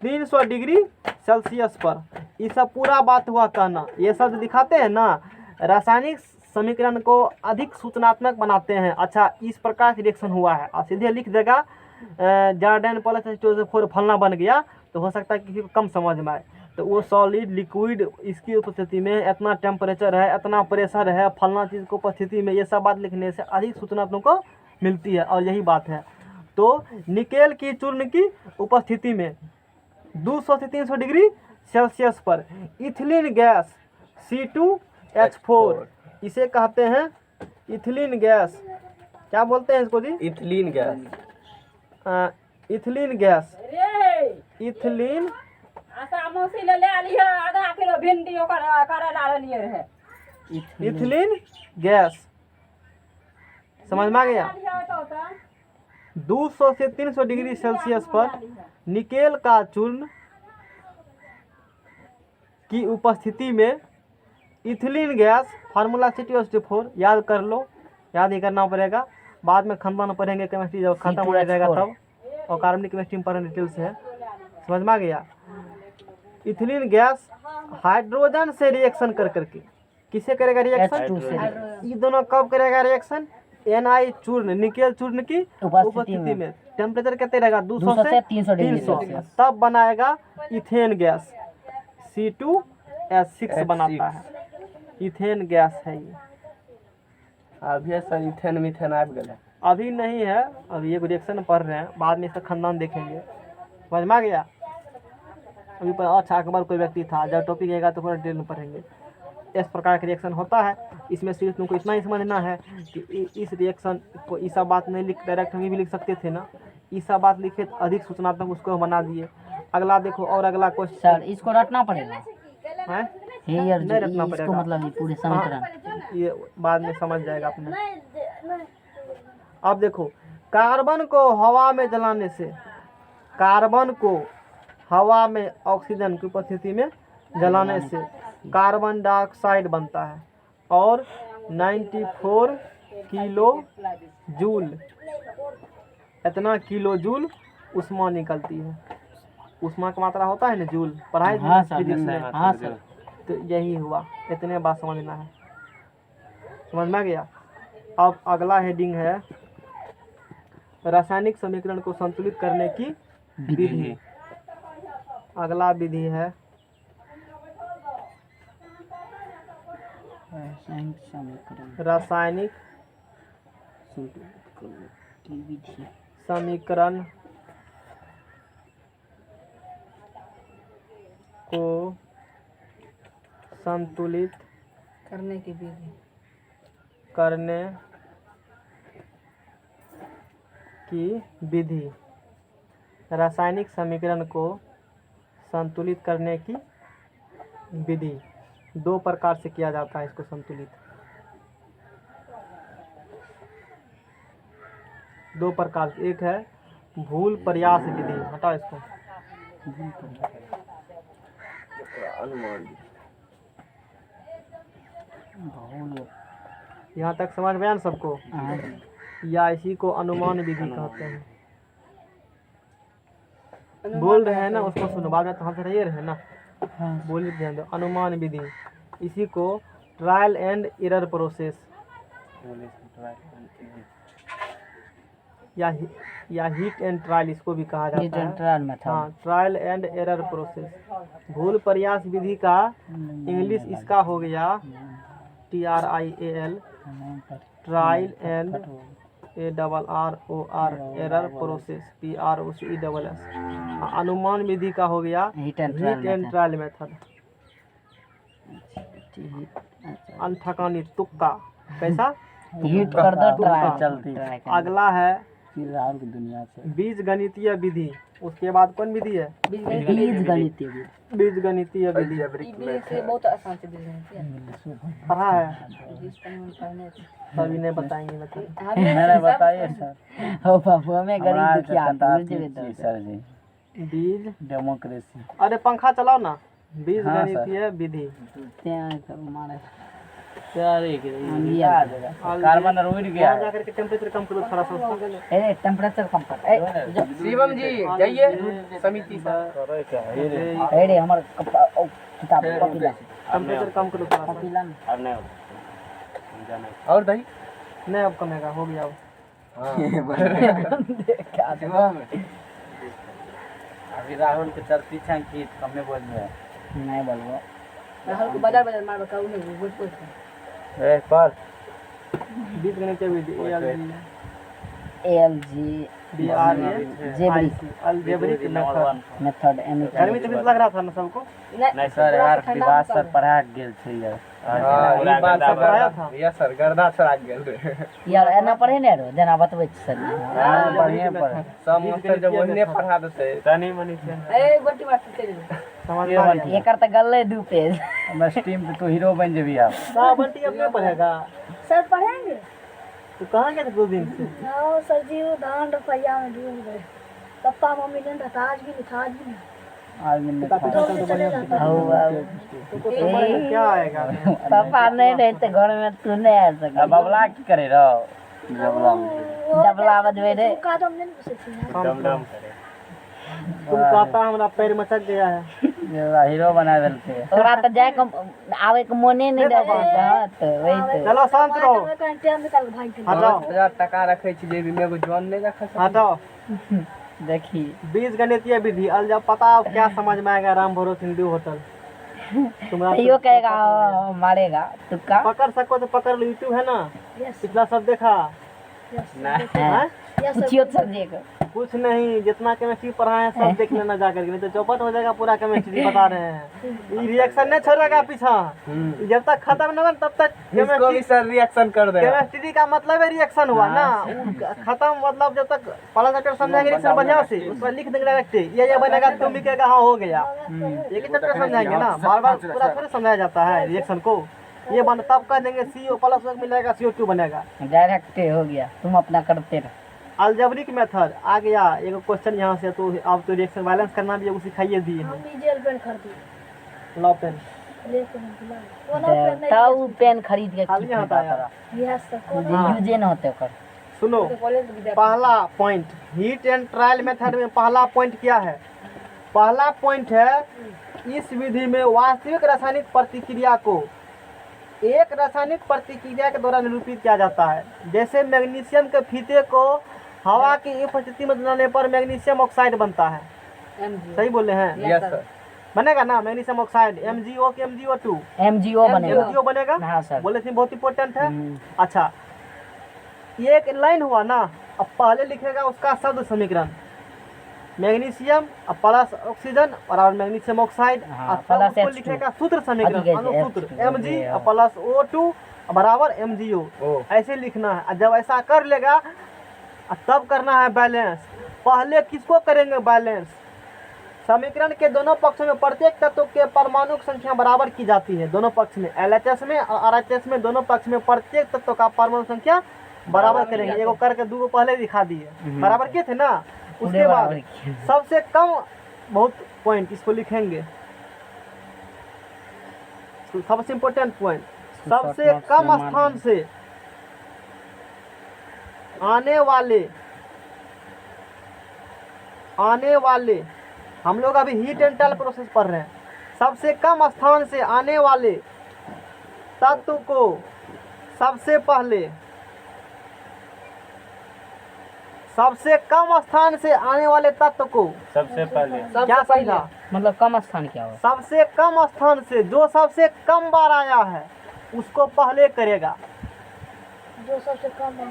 300 डिग्री सेल्सियस पर, ये सब पूरा बात हुआ कहना। ये सब दिखाते हैं ना, रासायनिक समीकरण को अधिक सूचनात्मक बनाते हैं। अच्छा, इस प्रकार से रिएक्शन हुआ है, और सीधे लिख देगा जॉर्डन प्लस H2SO4 फलना बन गया, तो हो सकता है किसी को कम समझ में आए। तो वो सॉलिड लिक्विड, इसकी उपस्थिति में इतना टेम्परेचर है, इतना प्रेशर है, फलना चीज़ की उपस्थिति में, ये सब बात लिखने से अधिक सूचना तुमको मिलती है, और यही बात है। तो निकेल की चूर्ण की उपस्थिति में 200 से 300 डिग्री सेल्सियस पर इथिलीन गैस C2H4, इसे कहते हैं इथिलीन गैस। क्या बोलते हैं इसको जी? Ethylene gas. Ethylene gas, ethylene ethylene gas, समझ में आ गया? 200 से 300 डिग्री सेल्सियस पर निकेल का चूर्ण की उपस्थिति में इथिलीन गैस, फार्मूला C2H4 याद कर लो, याद ही करना पड़ेगा, बाद में खंडन पढ़ेंगे केमिस्ट्री जब खत्म हो जाएगा तब, और कार्बनिक केमिस्ट्री में पढ़ेंगे डिटेल से, समझ में आ गया? इथिलीन गैस हाइड्रोजन से रिएक्शन कर करके, किसे करेगा रिएक्शन? ये दोनों कब करेगा रिएक्शन? Na चूर्ण, निकेल चूर्ण की उपस्थिति में, टेम्परेचर कितने रहेगा? 200 से 300, तब बनाएगा इथेन गैस, C2H6 बनाता है, इथेन गैस है ये। अभी सर इथेन मिथेन आ गया, अभी नहीं है, अभी एक रिएक्शन पढ़ रहे हैं, बाद में इसका खानदान देखेंगे, समझ में आ गया? अभी पर अच्छा अकबर कोई व्यक्ति था, जब टॉपिक आएगा तो पूरा डिटेल में पढ़ेंगे। इस प्रकार का रिएक्शन होता है। इसमें सिर्फ तुमको इतना ही समझना है कि इस रिएक्शन को, ये सब बात नहीं लिख, डायरेक्ट हम भी लिख सकते थे ना, ये सब बात लिखे तो अधिक सूचनात्मक उसको बना दिए। अगला देखो, और अगला क्वेश्चन सर इसको रटना पड़ेगा है, हेयर नहीं रखना इसको पड़ेगा। मतलब ये पूरे समीकरण ये बाद में समझ जाएगा अपने। अब देखो, कार्बन को हवा में जलाने से, कार्बन को हवा में ऑक्सीजन की उपस्थिति में जलाने से कार्बन डाइऑक्साइड बनता है, और 94 किलो जूल, इतना किलो जूल उष्मा निकलती है। उष्मा का मात्रा होता है ना जूल, पढ़ाई हाँ सर, फिजिक्स में। हाँ सर। तो यही हुआ, इतने बात समझना है, समझ में आ गया? अब अगला हेडिंग है रासायनिक समीकरण को संतुलित करने की विधि। अगला विधि है रासायनिक समीकरण रासायनिक की विधि। समीकरण को संतुलित करने की विधि। करने की विधि। रासायनिक समीकरण को संतुलित करने की विधि दो प्रकार से किया जाता है इसको संतुलित। दो प्रकार से, एक है भूल प्रयास विधि, हटाओ इसको, अनुमान यहाँ तक समझ में आया ना सबको? हाँ। या इसी को अनुमान विधि कहते हैं। बोल रहे हैं ना, उसको सुनो, बाद में तो हम रहिए रहे ना, हाँ। बोल ध्यान दो। अनुमान विधि, इसी को ट्रायल एंड एरर प्रोसेस या हिट एंड ट्रायल इसको भी कहा जाता है। Trial method. हाँ, ट्रायल एंड एरर प्रोसेस। भूल प्रयास विधि का इंग्लिश इसका हो गया TRIAL, trial and ARROR, error process PROCESS। अनुमान विधि का हो गया हिट एंड ट्रायल मेथड। अनठकानी तुक्का, कैसा? हिट कर दो, ट्रायल तुक्का। चलती। अगला है राहुल की दुनिया से बीज गणितीय विधि। उसके बाद कौन विधि है? बीज गणितीय विधि। बीज गणितीय विधि बीज से बहुत आसान से बीज गणित पढ़ा है, बीज का नाम पढ़ने थे। तभी नहीं बताएंगे बच्चे। मैंने बताइए सर। हो बाबू, हमें गरीब दुखिया सर जी। बीज डेमोक्रेसी। अरे पंखा चलाओ ना। बीज हाँ, गणितीय विधि। कार्बन रुड़ गया। वहाँ जाकर के टेम्परेचर कम करो थोड़ा सा उसका। ए टेम्परेचर कम कर। शिवम जी जाइए समिति से। अरे हमार किताब कॉपी ला। टेम्परेचर कम करो थोड़ा सा। कॉपी ला ना। और दही नहीं अब कमेगा, हो गया अब। अभी राहुल के चल पीछे की कमे बोल रहे हैं। नहीं बोलबो। राहुल को बाजार बाजार मार बका उन्हें बोल बोल। ए पर बीज गणितीय विधि ALG अलजेब्रिक मेथड। गर्मी तो लग रहा था ना सबको। नहीं सर यार, विवाह सर पढ़ा गेल छै यार। हां ई बात सब पढ़ाया था। यस सर, गर्दा सर आ गेल रे। यार एना पढ़े ने रो जेना बतबै छी सर। हां बढ़िया पढ़े। सब मास्टर जब ओहने पढ़ा देते तनी मनी से ए बट्टी मार चले जा। समझ में आ गया। एकर त गल्ले 2 पेज। बस टीम पे तो हीरो बन जेबी आप। हां बंटी अब नहीं पढ़ेगा। सर पढ़ेंगे। तू कहाँ गया था 2 दिन से? हाँ सर जी, वो धान रुपया में डूब गए। पापा मम्मी ने था, आज भी नहीं था, आज भी नहीं। आज मैंने चले जाता है। तुमको तो समझ में क्या आएगा? पापा नहीं रहते घर में, तू नहीं आ सकता। बबला की करे रहो? डबला बजवे रे। का दम नहीं घुसे थी। तुम कहता हमरा पैर मचक गया है। हीरो बना देलते। ओकरा त जाय के आवे के मोने नहीं दे हां तो वही तो। चलो शांत रहो। टाइम निकाल भाई के। हटाओ 1000 टका रखे छी जेबी में, एगो जॉन नहीं रखा सर। हटाओ। देखी बीज गणितीय विधि। अल जब पता हो क्या समझ में आएगा? राम भरोसे हिंदू होटल। तुम्हारा यो कहेगा मारेगा तुक्का। पकड़ सको तो पकड़ लो। यूट्यूब है ना, पिछला सब देखा? हां पूछियो सर जी को। कुछ नहीं, जितना केमिस्ट्री पढ़ा है सब देख लेना जा करके, नहीं तो चौपट हो जाएगा पूरा केमिस्ट्री। बता रहे हैं ये रिएक्शन नहीं छोड़ेगा पीछा। जब तक खत्म न हो तब तक इसको भी सर रिएक्शन कर दे। केमिस्ट्री का मतलब है रिएक्शन हुआ ना। खत्म मतलब जब तक पहला चैप्टर समझाएंगे रिएक्शन बढ़िया से, उस पर लिख देंगे डायरेक्ट ये बनेगा, तुम लिखेगा हाँ हो गया। एक ही चैप्टर समझाएंगे ना, बार बार पूरा थोड़ी समझाया जाता है रिएक्शन को। ये बन तब कह देंगे CO प्लस मिलेगा CO2 बनेगा। डायरेक्ट हो गया, तुम अपना करते रहो। अलजेब्रिक मेथड आ गया। एक क्वेश्चन यहाँ से, तो आप तो रिएक्शन बैलेंस करना भी है, वो सिखाइए दिए हैं। हम जेल पेन खरीदी। लो पेन ताऊ पेन खरीद के खाली हाथ आया। Yes sir. यूजे न होते ओकर। सुनो, पहला point heat and trial method में पहला पॉइंट क्या है? पहला पॉइंट है इस विधि में वास्तविक रासायनिक प्रतिक्रिया को एक रासायनिक प्रतिक्रिया के द्वारा निरूपित किया जाता है। जैसे मैग्नीशियम के फीते को हवा की उपस्थिति में जलाने पर मैग्नीशियम ऑक्साइड बनता है। सही बोले हैं? Yes sir. बनेगा ना मैग्नीशियम ऑक्साइड, MgO के MgO2 MgO बनेगा। MgO बनेगा। हाँ सर। बोले थे बहुत इंपॉर्टेंट है। अच्छा, ये एक लाइन हुआ ना। अब पहले लिखेगा उसका शब्द समीकरण, मैग्नीशियम प्लस ऑक्सीजन और मैग्नीशियम ऑक्साइड प्लस लिखेगा सूत्र समीकरण, अनुसूत्र Mg प्लस O2 बराबर MgO। ऐसे लिखना है। जब ऐसा कर लेगा तब करना है बैलेंस। पहले किसको करेंगे बैलेंस? समीकरण के दोनों पक्ष में प्रत्येक तत्व के परमाणु संख्या बराबर की जाती है। दोनों पक्ष में LHS में और RHS में दोनों पक्ष में प्रत्येक तत्व का परमाणु संख्या बराबर करेंगे। एगो करके दूगो पहले दिखा दिए, बराबर किए थे ना। उसके बाद सबसे कम बहुत पॉइंट इसको लिखेंगे, सबसे इम्पोर्टेंट पॉइंट सबसे कम स्थान से आने वाले हम लोग अभी हीट एंड टर्न प्रोसेस पढ़ रहे हैं। सबसे कम स्थान से आने वाले तत्व को सबसे कम स्थान से आने वाले तत्व को सबसे पहले क्या समझा? मतलब कम स्थान क्या हो? सबसे कम स्थान से जो सबसे कम बार आया है उसको पहले करेगा। जो सबसे कम है,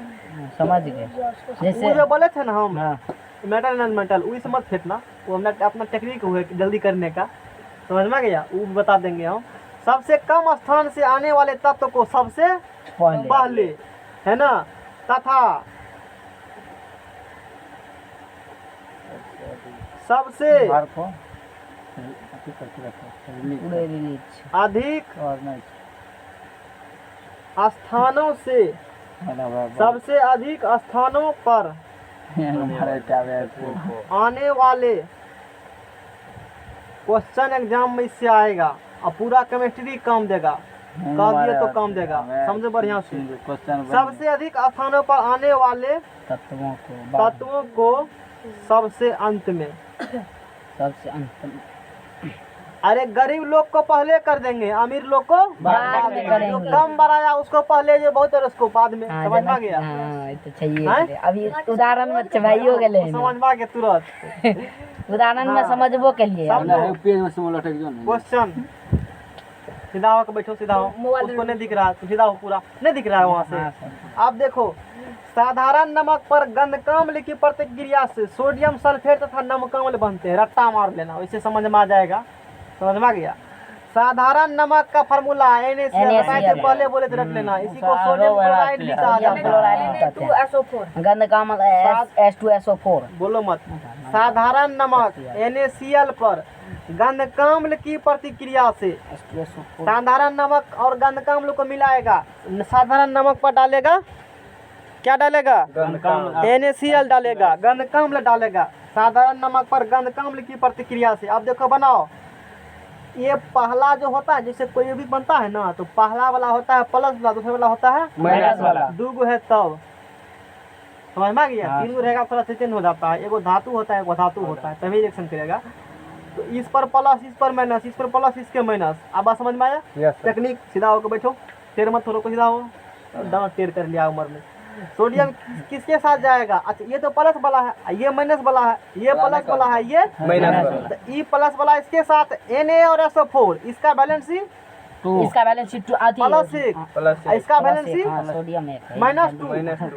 समझ गए। वो जैसे जो बोले थे ना हम हाँ, मेटल एंड मेटल, वो इस मत फेंकना, वो हमने अपना टेक्निक हुए जल्दी करने का, समझ में गया? वो बता देंगे हम। सबसे कम स्थान से आने वाले तत्व को सबसे पहले, है ना, तथा सबसे पूरे रिलीज अधिक और नहीं स्थानों से सबसे अधिक स्थानों पर आने वाले क्वेश्चन एग्जाम में इससे आएगा और पूरा केमिस्ट्री कम देगा, कह दिए तो कम देगा, समझे बढ़िया से। सबसे अधिक स्थानों पर आने वाले तत्वों को सबसे अंत में, सबसे अंत में। अरे गरीब लोग को पहले कर देंगे, अमीर लोग को बाद में जो करेंगे। कम बढ़ाया उसको पहले, जो बहुत है उसको बाद में, समझ में गया? हाँ, ये तो चाहिए। हैं? अभी उदाहरण में चबाइयो के लिए समझ में गया तुरंत। उदाहरण में समझबो के लिए क्वेश्चन सीधा होकर बैठो, सीधा हो, उसको नहीं दिख रहा है, सीधा हो, पूरा नहीं दिख रहा है वहाँ से। अब देखो, साधारण नमक पर गंधकाम्ल की प्रतिक्रिया से सोडियम सल्फेट तथा नमकाम्ल बनते हैं। रट्टा मार लेना, वैसे समझ में आ जाएगा, समझ में आ गया? साधारण नमक का फार्मूला NaCl, पहले बोले तो रख लेना, इसी को सोडियम क्लोराइड लिखा जाता है। गंधकाम्ल H2SO4। बोलो मत। साधारण नमक NaCl पर गंधकाम्ल की प्रतिक्रिया से साधारण नमक और गंधकाम्ल को मिलाएगा, साधारण नमक पर डालेगा, क्या डालेगा? NaCl डालेगा, गंधकाम्ल डालेगा, साधारण नमक पर गंधकाम्ल की प्रतिक्रिया से। अब देखो बनाओ, ये पहला जो होता है, जैसे कोई भी बनता है ना, तो पहला वाला होता है प्लस वाला, दूसरा वाला होता है माइनस वाला। दो गो है तब, समझ में गया? तीन गो रहेगा थोड़ा चेंज हो जाता है, एगो धातु होता है, एगो धातु होता है, तभी रिएक्शन करेगा। तो इस पर प्लस, इस पर माइनस, इस पर प्लस, इसके माइनस। अब बात समझ में आया? Yes sir. टेक्निक सीधा होकर बैठो, टेर मत थोड़ा को, सीधा हो, दांत टेर कर लिया उम्र में। सोडियम किसके साथ जाएगा? अच्छा, ये तो प्लस वाला है, ये माइनस वाला है, ये प्लस वाला है, ये माइनस वाला। तो ई प्लस वाला इसके साथ Na और SO4, इसका बैलेंसी इसका बैलेंस शीट आती है प्लस 1, प्लस इसका बैलेंसी सोडियम है -2,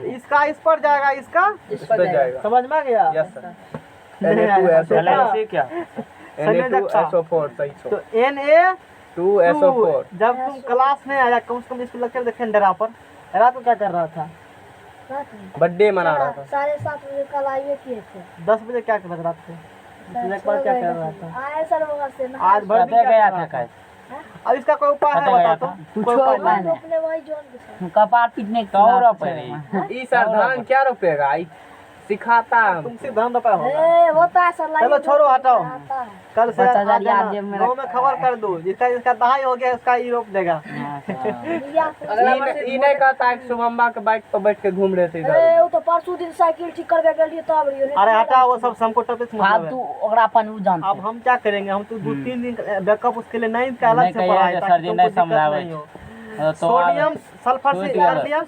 इसका इस पर जाएगा, इसका इस पर जाएगा। समझ में आ गया? Yes sir. नहीं आया, बैलेंस क्या? Na2SO4 सही तो तो Na2SO4। 2SO4 जब तुम क्लास में आया, कम से कम इसको लेक्चर देखे डरा पर, डरा तो क्या कर रहा था? रात में बर्थडे मना रहा था। 7:30 बजे कल आइए किए थे। 10 बजे क्या कर रहा था? एक बार क्या कर रहा था? आए सर वहाँ से ना, आज भर दिन क्या कर रहा था? अब इसका कोई उपाय है बता तो? कोई उपाय नहीं। हम अपने वही जोन के साथ। कपार पीटने तो ई सर धान क्या रोपेगा? ई सिखाता है हमको। तुमसे धान रोपा होगा। होता है सर, चलो छोड़ो, हटाओ। आता है। कल से 50,000 आ जाना, जेब में गाँव में खबर कर दो, जिसका दहाई हो गया उसका ई रोप देगा। लिया फिर। ई नहीं कहता है कि शुभम्बा के बाइक पर बैठ के घूम रहे थे अरे इधर। वो तो परसों दिन साइकिल ठीक करके गेलिए तब रहियो। अरे हटाओ वो सब, हमको टॉपिक मतलब फालतू है। ओकरा अपन उ जानते अब हम क्या करेंगे? हम तो 2-3 दिन बैकअप उसके लिए नहीं का अलग से पढ़ाए, ताकि तुमको दिक्कत नहीं हो। सोडियम सल्फर से कर दिया,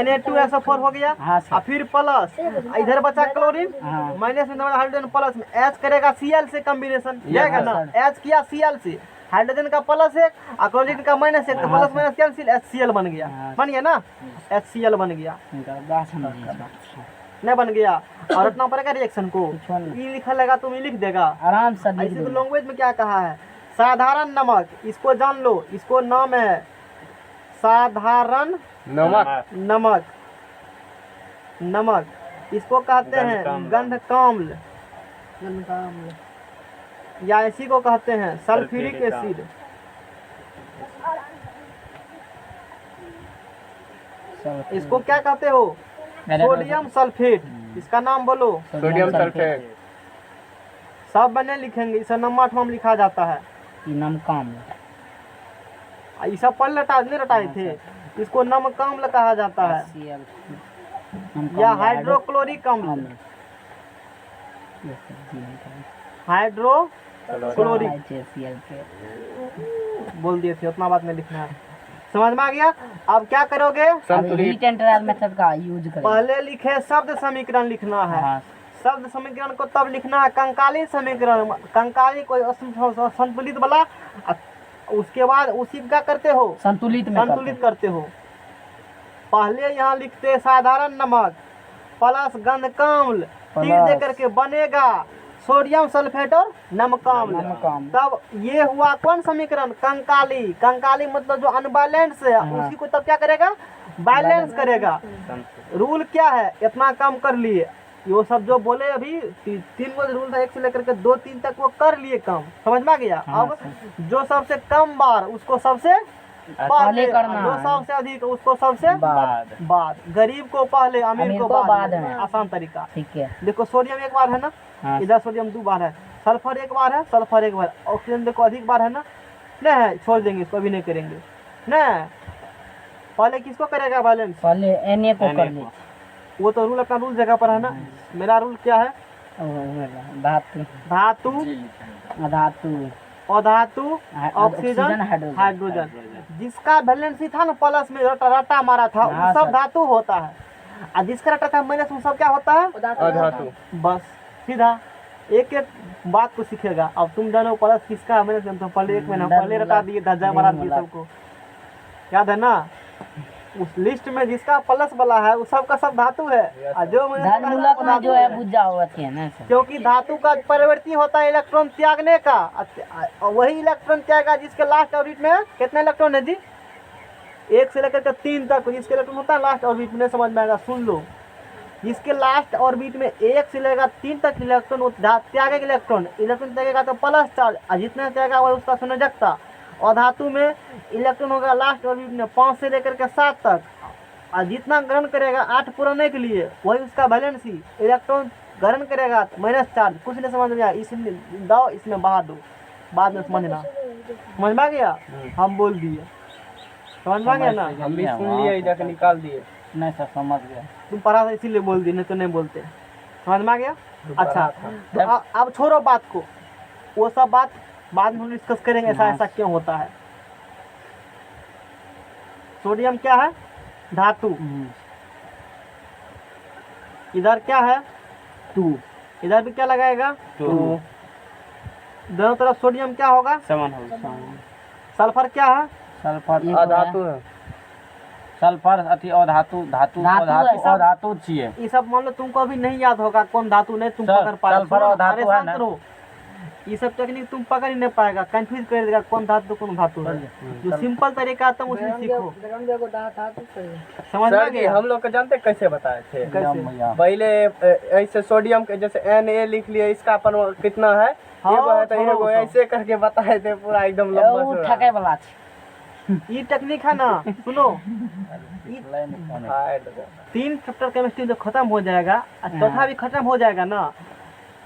Na2SO4 हो गया, और फिर प्लस, इधर बचा क्लोरीन, माइनस में हाइड्रोजन, प्लस में H करेगा Cl से कॉम्बिनेशन जाएगा ना, H किया Cl से, हाइड्रोजन का प्लस 1 और क्लोरीन का -1, तो प्लस माइनस कैंसिल, HCl बन गया, बन गया ना, HCl बन गया, नहीं बन गया? और रटना पड़ेगा रिएक्शन को, ई लिखा लगा तुम ई लिख देगा आराम से लिख ऐसे। तो दो। लैंग्वेज में क्या कहा है? साधारण नमक, इसको जान लो, इसको नाम है साधारण नमक। नमक, नमक इसको कहते हैं गंधकाम्ल, या इसी को कहते हैं सल्फ्यूरिक एसिड। इसको क्या कहते हो? Sodium sulphate. इसका नाम बोलो। Sodium sulphate. सब बने लिखेंगे, इसे नंबर 8 में लिखा जाता है। नमकाम्ल। ये सब पढ़ नहीं रटाए थे। इसको नमक अम्ल कहा जाता है या हाइड्रोक्लोरिक अम्ल, हाइड्रोक्लोरिक बोल दिए थे, उतना बात नहीं लिखना है। समझ में आ गया? अब क्या करोगे? हीट एंड ट्रायल मेथड का यूज करें। पहले लिखे शब्द समीकरण लिखना है। हाँ। शब्द समीकरण को तब लिखना है कंकाली समीकरण, कंकाली कोई संतुलित वाला, उसके बाद उसी क्या करते हो? संतुलित करते हो। पहले यहाँ लिखते साधारण नमक प्लस गंधकाम्ल, तीर दे करके बनेगा सोडियम सल्फेट और नमकाम्ल। तब ये हुआ कौन समीकरण? कंकाली। कंकाली मतलब जो अनबैलेंस है उसी को तब क्या करेगा? बैलेंस करेगा। रूल क्या है? इतना कम कर लिए, वो सब जो बोले अभी 3 गो रूल था, 1 से लेकर के 2 3 तक वो कर लिए कम। समझ में आ गया? अब जो सबसे कम बार उसको सबसे पहले करना, जो सबसे अधिक उसको सबसे बाद। गरीब को पहले, अमीर को बाद में। आसान तरीका। ठीक है। देखो सोडियम एक बार है ना, इधर सोडियम 2 बार है, सल्फर एक बार है, सल्फर एक बार, ऑक्सीजन देखो अधिक बार है ना, नहीं छोड़ देंगे इसको, अभी नहीं करेंगे। नहीं, पहले किसको करेगा बैलेंस? पहले Na को कर लीजिए। वो तो रूल अपना रूल जगह पर है ना। मेरा रूल क्या है? धातु धातु धातु अधातु ऑक्सीजन हाइड्रोजन। जिसका बैलेंस था ना प्लस में रटा मारा था वो सब धातु होता है, और जिसका रटा था माइनस वो सब क्या होता है? अधातु। बस सीधा एक एक बात को सीखेगा। अब तुम जानो प्लस किसका है माइनस, तो पहले 1 महीना पहले रटा दिए, धज्जा मारा दिए सबको, याद है ना? उस लिस्ट में जिसका प्लस वाला है वो सब का सब धातु है, और जो धनमूलक में जो है बुझा हुआ है ना, क्योंकि धातु का प्रवृत्ति होता है इलेक्ट्रॉन त्यागने का, और वही इलेक्ट्रॉन त्यागा जिसके लास्ट ऑर्बिट में कितने इलेक्ट्रॉन है जी? 1 से लेकर के 3 तक जिसके इलेक्ट्रॉन होता है लास्ट ऑर्बिट में। समझ में आएगा? सुन लो, जिसके लास्ट ऑर्बिट में 1 से लेकर 3 तक इलेक्ट्रॉन त्यागेगा, इलेक्ट्रॉन त्यागेगा तो प्लस चार्ज, और जितना त्यागा वह उसका संयोजकता। और धातु में इलेक्ट्रॉन होगा लास्ट ऑर्बिट में 5 से लेकर के 7 तक, और जितना ग्रहण करेगा 8 पुराने के लिए वही उसका बैलेंस ही। इलेक्ट्रॉन ग्रहण करेगा माइनस चार्ज, कुछ नहीं समझ में आया, इसमें दो इसमें बहा दो, बाद में समझना। समझ में आ गया? हम बोल दिए, समझ में आ गया ना? हम भी सुन लिए, इधर के निकाल दिए। नहीं सर समझ गया। तुम पढ़ा था इसीलिए बोल दिए, नहीं तो नहीं बोलते। समझ में आ गया? अच्छा, तो अब छोड़ो बात को, वो सब बात बाद में हम डिस्कस करेंगे ऐसा ऐसा क्यों होता है। सोडियम क्या है? धातु। इधर क्या है? 2। इधर भी क्या लगाएगा? 2। दोनों तरफ सोडियम क्या होगा? समान होगा। सल्फर क्या है? सल्फर अधातु है। सल्फर अति अधातु धातु अधातु चाहिए। ये सब मान लो तुमको अभी नहीं याद होगा कौन धातु, नहीं तुम पकड़ पाए। ये सब टेक्निक तुम पकड़ ही नहीं पाएगा, कंफ्यूज कर देगा कौन धातु कौन धातु है। जो सिंपल तरीका है तुम उसमें सीखो। समझ सर में जी, गया? हम लोग को जानते कैसे बताए थे? कैसे? पहले ऐसे सोडियम के जैसे Na लिख लिए, इसका परमाणु कितना है, एगो है तो एगो, ऐसे करके बताए थे पूरा एकदम लंबा ठके वाला ये टेक्निक है ना। सुनो, 3 चैप्टर केमिस्ट्री जब खत्म हो जाएगा, चौथा भी खत्म हो जाएगा ना,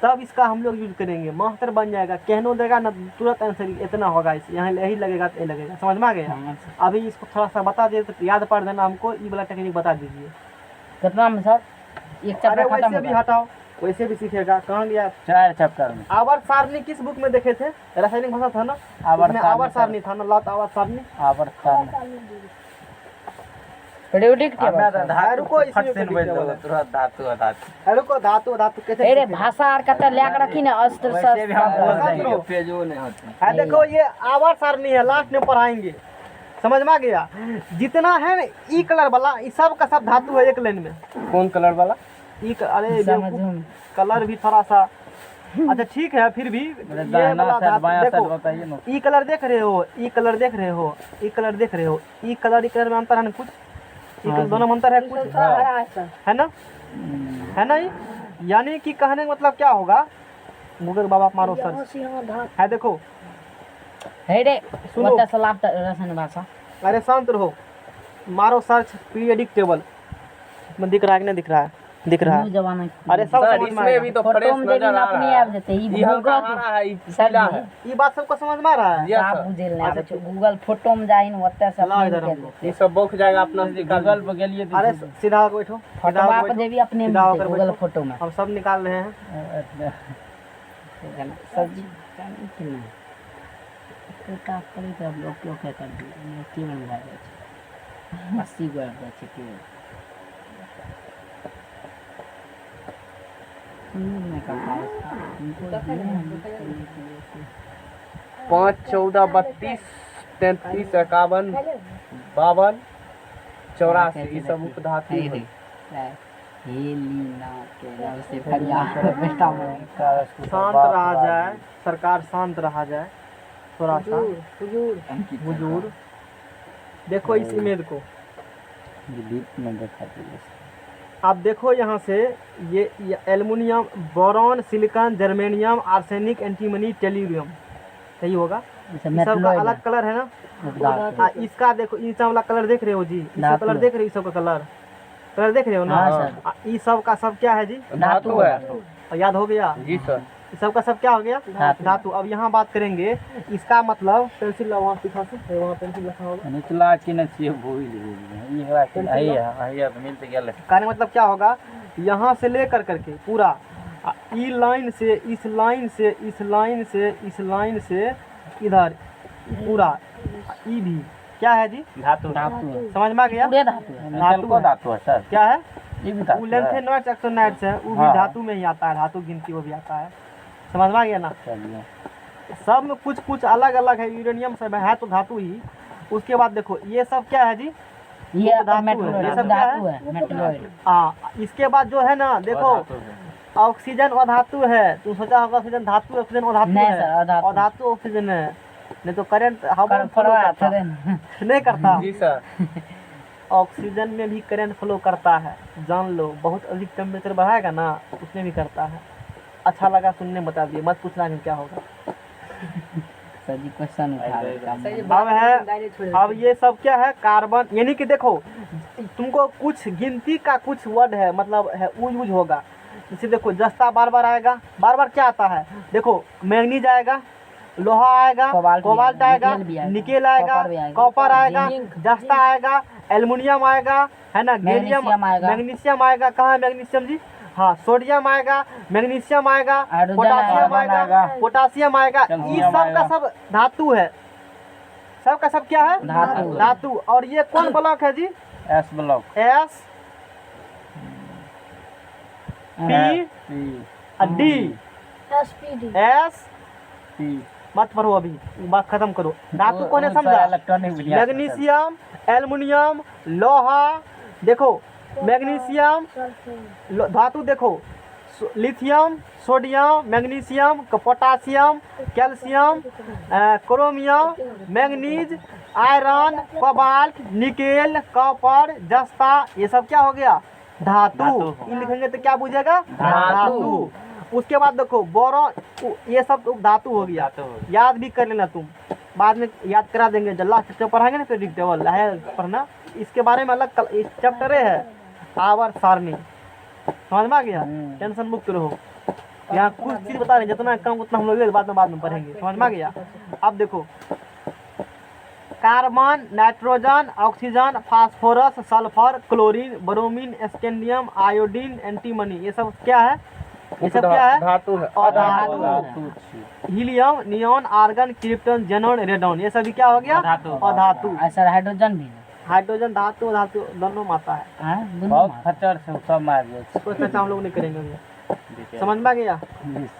तब इसका हम लोग यूज करेंगे, मास्टर बन जाएगा। कहनो देगा ना तुरंत आंसर इतना होगा, इस यहाँ यही लगेगा तो ये लगेगा। समझ में आ गया? अभी इसको थोड़ा सा बता दे तो याद पड़ देना हमको, ये वाला टेक्निक बता दीजिए। कितना में सर? एक चैप्टर खत्म वैसे भी हटाओ, वैसे भी सीखेगा। कहाँ गया? 4 चैप्टर में। आवर्त सारणी किस बुक में देखे थे? रासायनिक भाषा था ना, आवर्त सारणी था ना, लौट आवर्त सारणी। आवर्त सारणी पीरियोडिक टेबल। रुको, रुको, धातु धातु कैसे? अरे भाषा आर कत लाग रखी ना, अस्त्र शस्त्र पेजो नहीं होते। देखो ये आवर्त सारणी है, लास्ट में पढ़ाएंगे। समझ में आ गया? जितना है ना ई कलर वाला, ये सब का सब धातु है एक लाइन में। कौन कलर वाला? अरे कलर भी थोड़ा सा अच्छा ठीक है, फिर भी ये वाला देखो, ई कलर देख रहे हो, ई कलर देख रहे हो, ई कलर देख रहे हो, ई कलर में अंतर है ना कुछ? दोनों में अंतर है कुछ, है ना? है ना? यानी कि कहने का मतलब क्या होगा? गूगल बाबा मारो सर है, देखो है रे सुनो। बता सलाम रसन भाषा। अरे शांत रहो, मारो सर्च पीरियडिक टेबल में दिख रहा है कि नहीं दिख रहा है? दिख रहा न्यू है। जमाना की अरे सब सर समझ में इसमें आएगा। भी तो फोटो फ्रेश में नजर देखना आ अपने रहा आप है। जते ई ये हल्का भूगल हरा है, ये सर पीला जी, है। ये बात सबको समझ में आ रहा है। यस साफ सर। बुझेल ना आबे छै गूगल फोटो में जाहिन ओते से लाओ अपने इधर निकल हमको। जेतै ये सब बौख जाएगा अपना से गूगल पर गेलिए अरे सीधा होकर बैठो, सीधा फोटोवा होकर पर बैठो, जेबी अपने सीधा मिलते होकर गूगल बैठो। फोटो में हम सब निकाल रहे हैं। सब्जी जानी कि नहीं तो का करे तो लोग लोग कर दी मैं की बन रहा है 80 गो आबि जाइ छै कि नहीं करता है उनको दिए हम 5, 14, 32, 33, 51, 52, 84 ये सब उपधातु है। हेलीना के नाम से फरियाद बेटा में शांत रहा जाए, सरकार शांत रहा जाए थोड़ा सा। हुजूर देखो इस इमेज को, डिलीट में देखा था। आप देखो यहाँ से ये aluminium, boron, silicon, germanium, arsenic, antimony, tellurium, सही होगा। ये सब का अलग कलर है ना। इसका देखो, ये सब वाला कलर देख रहे हो जी, इसका कलर देख रहे हो, इस सब का कलर देख रहे हो ना। हाँ सर। ये सब का सब क्या है जी? धातु है। और याद हो गया जी सर। इस सब का सब क्या हो गया? धातु। अब यहाँ बात करेंगे इसका मतलब, पेंसिल ला वहाँ पिछा से, वहाँ पेंसिल रखा होगा। निचला कि न से भूल गई ये के आइए मिलते गेल कहने मतलब क्या होगा, यहाँ से लेकर करके पूरा ई लाइन से इस लाइन से इस लाइन से इस लाइन से इधर पूरा ई भी क्या है जी? धातु समझ में आ गया? पूरे धातु है धातु को धातु है सर। क्या है? ये भी वो धातु है। लेंथेनॉइड्स, एक्सोनाइड्स है, वो भी हाँ। धातु में ही आता है, धातु गिनती वो भी आता है। समझ में आ गया ना? चलिए सब में कुछ कुछ अलग अलग है, यूरेनियम सब है तो धातु ही। उसके बाद देखो ये सब क्या है जी? ये धातु है। मेटलोइड ये सब क्या धातु है मेटलोइड हाँ, इसके बाद जो है ना देखो, धातु है। ऑक्सीजन अधातु है। तुम सोचा होगा ऑक्सीजन धातु है, ऑक्सीजन अधातु नहीं है। सर, अधातु। अधातु ऑक्सीजन है, नहीं तो करंट हवा में फ्लो परवा करता थे नहीं करता। जी सर। ऑक्सीजन में भी करंट फ्लो करता है, जान लो। बहुत अधिक टेम्परेचर बढ़ाएगा ना उसमें भी करता है। अच्छा लगा सुनने, बता दिए, मत पूछना कि क्या होगा। सर जी क्वेश्चन उठा रहे हैं। अब है, अब ये सब क्या है? कार्बन। यानी कि देखो तुमको कुछ गिनती का कुछ वर्ड है, मतलब है यूज होगा। जैसे देखो जस्ता बार बार आएगा, बार बार क्या आता है? देखो मैग्नीज आएगा, लोहा आएगा, कोबाल्ट आएगा, निकेल आएगा, कॉपर आएगा, जस्ता आएगा, एल्युमिनियम आएगा, है ना, गैलियम, मैग्नीशियम आएगा। कहाँ है मैग्नीशियम जी? हाँ, सोडियम आएगा, मैग्नीशियम आएगा, पोटासियम आएगा, पोटासियम आएगा। ये सब का सब धातु है, सब का सब क्या है? धातु। और ये कौन ब्लॉक है जी? S block. S P D, SPD S मत पढ़ो, अभी बात खत्म करो। धातु कौन है समझा? इलेक्ट्रॉनिक मैग्नीशियम, एल्युमिनियम, लोहा। देखो मैग्नीशियम, धातु देखो, lithium, sodium, magnesium, potassium, calcium, chromium, manganese, iron, cobalt, nickel, copper, जस्ता, ये सब क्या हो गया? धातु। इन लिखेंगे तो क्या बुझेगा? धातु। उसके बाद देखो बोरॉन, ये सब धातु हो गया। याद भी कर लेना तुम, बाद में याद करा देंगे जब लास्ट चैप्टर पढ़ाएंगे ना, पीरियडिक टेबल है पढ़ना। इसके बारे में अलग चैप्टर है, आवर सारणी। समझ में आ गया? टेंशन मुक्त रहो। यहाँ कुछ चीज बता रहे, जितना कम उतना हम लोग बाद में पढ़ेंगे। समझ में आ गया? अब देखो carbon, nitrogen, oxygen, phosphorus, sulphur, chlorine, bromine, scandium, iodine, antimony, ये सब क्या है? ये सब क्या है? धातु है। अधातु। Helium, neon, argon, krypton, xenon, radon, ये सभी क्या हो गया? अधातु। सर हाइड्रोजन भी हाइड्रोजन धातु, धातु दोनों में आता है। बहुत खतर से सब मार गए। कोई चर्चा हम लोग नहीं करेंगे अभी। समझ में आ गया?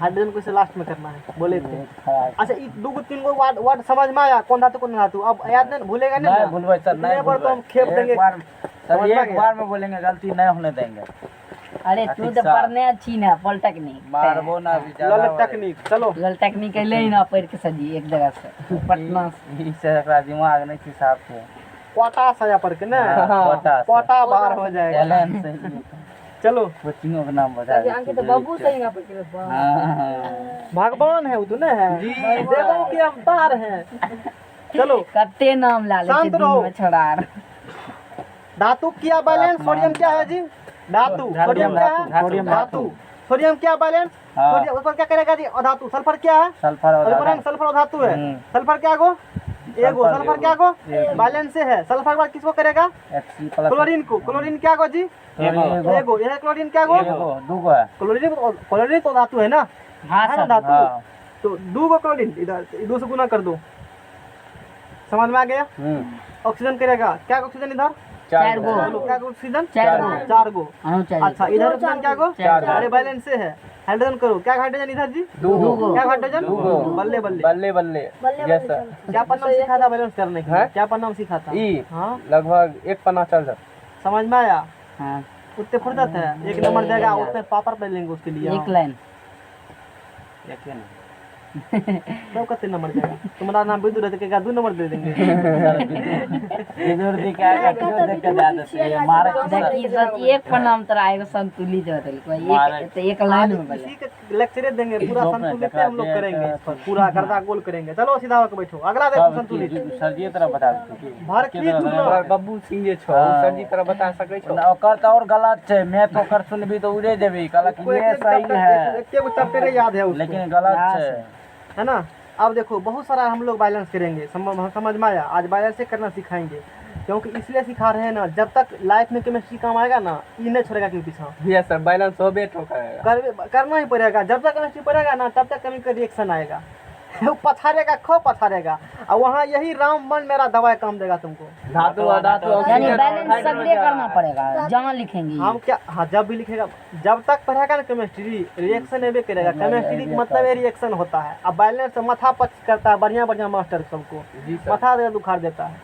हाइड्रोजन को इसे लास्ट में करना है, बोले थे। अच्छा, ये 2-3 गो वर्ड समझ में आया, कौन धातु कौन धातु? अब याद नहीं, भूलेगा नहीं ना? भूलवाई सर, नहीं बार तो हम खेप देंगे। एक बार समझ में आ एक गया? बार में बोलेंगे, गलती नहीं होने देंगे। अरे तू तो पढ़ने अच्छी ना, पॉलिटेक्निक मारबो ना बेचारा। लल टेक्निक, चलो पॉलिटेक्निक ले ही ना पढ़ के सजी एक जगह से पटना से। इससे एकरा दिमाग नहीं हिसाब से क्वाटा सजा पड़ के ना, क्वाटा से। क्वाटा बाहर हो जाएगा। टैलेंट से चलो कोचिंगों का नाम बता दीजिए। बाबू सही ना पढ़ भगवान है वो तो ना है, देवों के अवतार हैं। चलो कते नाम ला ले शांत दिन रहो। में छोड़ा। धातु क्या बैलेंस? सोडियम क्या है जी? धातु। सोडियम क्या है? सोडियम धातु। सोडियम क्या बैलेंस? हाँ। सोडियम ऊपर क्या करेगा जी? धातु। सल्फर क्या है? सल्फर और अभी सल्फर धातु है। सल्फर क्या गो? एगो। सल्फर क्या गो? बैलेंस से है। सल्फर के बाद किसको करेगा? Fe प्लस क्लोरीन को। क्लोरीन क्या गो जी? एगो। यह क्लोरीन क्या गो? दो को है। क्लोरीन तो धातु है ना? हाँ है ना सर धातु? हाँ। तो 2 गो क्लोरीन इधर 2 से गुना कर दो। समझ में आ गया? ऑक्सीजन करेगा क्या? ऑक्सीजन इधर 4 गो बोलो, क्या गो ऑक्सीजन? 4 गो 4 गो। अणु चाहिए। अच्छा इधर ऑक्सीजन क्या गो? 4 अरे बैलेंस से है। हाइड्रोजन करो। क्या हाइड्रोजन इधर जी? 2 गो। क्या हाइड्रोजन? दो गो। बल्ले बल्ले। बल्ले बल्ले बल्ले यस बल्ले सर। चल। क्या पन्ना सीखा था बैलेंस करने के लिए? हैं? क्या पन्ना सीखा था? ई हाँ लगभग 1 पन्ना चल जाता। समझ में आया? हाँ उतने फुर्सत है। 1 नंबर देगा उतने पापड़ पे लेंगे उसके लिए। एक लाइन तो कितने नंबर देगा? तुम्हारा नाम बिंदु रहते क्या 2 नंबर दे देंगे? इधर दिखाएगा क्यों देख के ज्यादा से ये मारे देखिए सर एक पर नाम तरह आएगा संतुलित होटल को एक तो एक लाइन में बोले इसी के लेक्चर देंगे पूरा संतुलित पे हम लोग करेंगे इस पर पूरा गर्दा गोल करेंगे। चलो सीधा होकर बैठो। अगला देखो संतुलित। सर जी तरह बता दो भारतीय तुलना बब्बू सिंह जे छौ सर जी तरह बता सकै छौ। ओकर तो और गलत है। मैं तो कर सुनबी तो उड़े देबी कहला कि ये सही है एक चैप्टर याद है उसको, लेकिन गलत है ना? अब देखो बहुत सारा हम लोग बैलेंस करेंगे। समझ में आया? आज बैलेंस से करना सिखाएंगे क्योंकि इसलिए सिखा रहे हैं ना, जब तक लाइफ में केमिस्ट्री काम आएगा ना ये नहीं छोड़ेगा क्यों पीछा। यस सर बैलेंस हो बेट हो करेगा। करना ही पड़ेगा। जब तक केमिस्ट्री पढ़ेगा ना तब तक केमिकल रिएक्शन आएगा। वो पछाड़ेगा खूब पछाड़ेगा और वहाँ यही रामबन मेरा दवाई काम देगा तुमको। धातु धातु यानी बैलेंस सगरे करना पड़ेगा जहाँ लिखेंगे हम क्या हाँ जब भी लिखेगा जब तक पढ़ेगा ना केमिस्ट्री रिएक्शन एबे करेगा। केमिस्ट्री का मतलब ये रिएक्शन होता है। अब बैलेंस माथा पक्ष करता है बढ़िया बढ़िया मास्टर सबको जी सर। माथा दे दुखार देता है।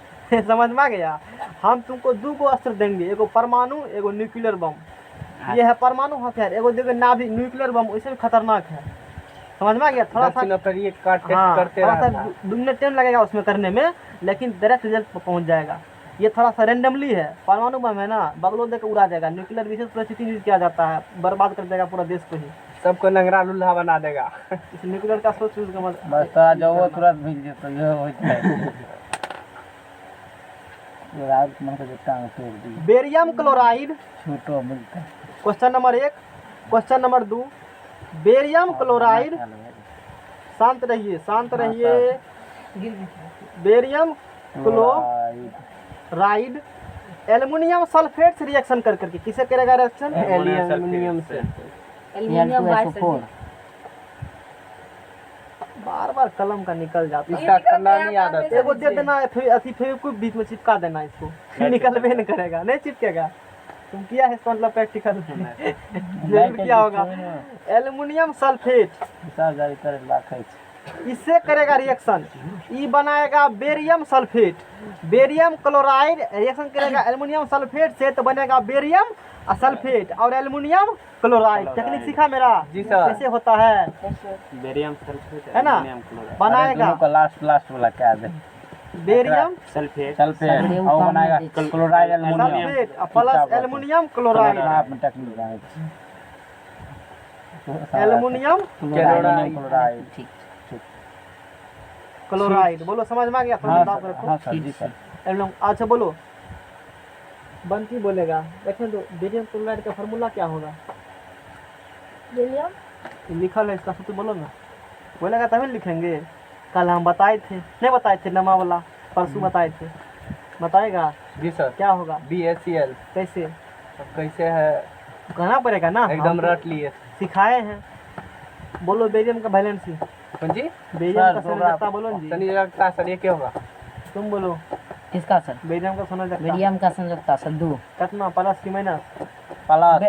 समझ में आ गया? हम तुमको 2 गो अस्त्र देंगे, एगो परमाणु एगो न्यूक्लियर बम। ये है परमाणु हथियार। एगो देखो नाभिक न्यूक्लियर बम उससे भी खतरनाक है। समझ में आ गया? थोड़ा सा पर ये काट टेस्ट हाँ करते थोड़ा सा रहना। 2 मिनट टाइम लगेगा उसमें करने में, लेकिन डायरेक्ट रिजल्ट पर पहुंच जाएगा। ये थोड़ा सा रेंडमली है। परमाणु बम है ना बगलो देकर उड़ा देगा। न्यूक्लियर विशेष परिस्थिति यूज किया जाता है, बर्बाद कर देगा पूरा देश को ही। सबको नंगरा लुल्हा बना देगा। इस न्यूक्लियर का सोच यूज का मतलब बस तो जो तुरंत मिल जेतो ये होता है ये रात में तो टांग तोड़ दी बेरियम क्लोराइड। छोटो मिलता है question number 1। Question number 2 barium chloride. शांत रहिए शांत रहिए। बेरियम क्लोराइड एल्युमिनियम सल्फेट से रिएक्शन कर करके किसे करेगा रिएक्शन? एल्युमिनियम से। L2SO4 बार बार कलम का निकल जाता है। इसका ठंडा नहीं आदत है। एगो दे देना अथी फेविक्विक बीच में चिपका देना इसको, निकलबे नहीं करेगा। नहीं चिपकेगा। तुम किया है इसका मतलब प्रैक्टिकल जरूर किया होगा। एल्युमिनियम सल्फेट हिसाब जारी करे लाखे इससे करेगा रिएक्शन। ई बनाएगा barium sulphate. Barium chloride reaction करेगा एल्युमिनियम सल्फेट से तो बनेगा बेरियम सल्फेट और एल्युमिनियम क्लोराइड। टेक्निक सीखा मेरा? जी सर। कैसे होता है? बेरियम सल्फेट है ना? बनाएगा को लास्ट वाला क्या दे बेरियम सल्फेट और बनाएगा chloride aluminium sulphate plus aluminium chloride. आप में टेक्निक जाने एल्युमिनियम क्लोराइड ठीक क्लोराइड बोलो। समझ में आ गया? थोड़ा दाब रखो। हाँ सर जी सर एल्युमिनियम अच्छा बोलो। बंटी बोलेगा। देखें तो बेरियम क्लोराइड का फार्मूला क्या होगा? बेरियम लिखल है इसका सूत्र बोलो ना। बोलेगा तभी लिखेंगे। कल हम बताए थे नहीं बताए थे नमा वाला परसों बताए थे। बताएगा जी सर। क्या होगा? BACL कैसे अब कैसे है कहना पड़ेगा ना। एकदम हम रट लिए। सिखाए हैं। बोलो बेरियम का वैलेंसी। कौन जी? बेरियम का संरचना बोलो जी। तनी लगता सर ये क्या होगा? तुम बोलो किसका सर? बेरियम का संरचना बेरियम का संयुक्ता सर 2 कितना प्लस की माइनस? प्लस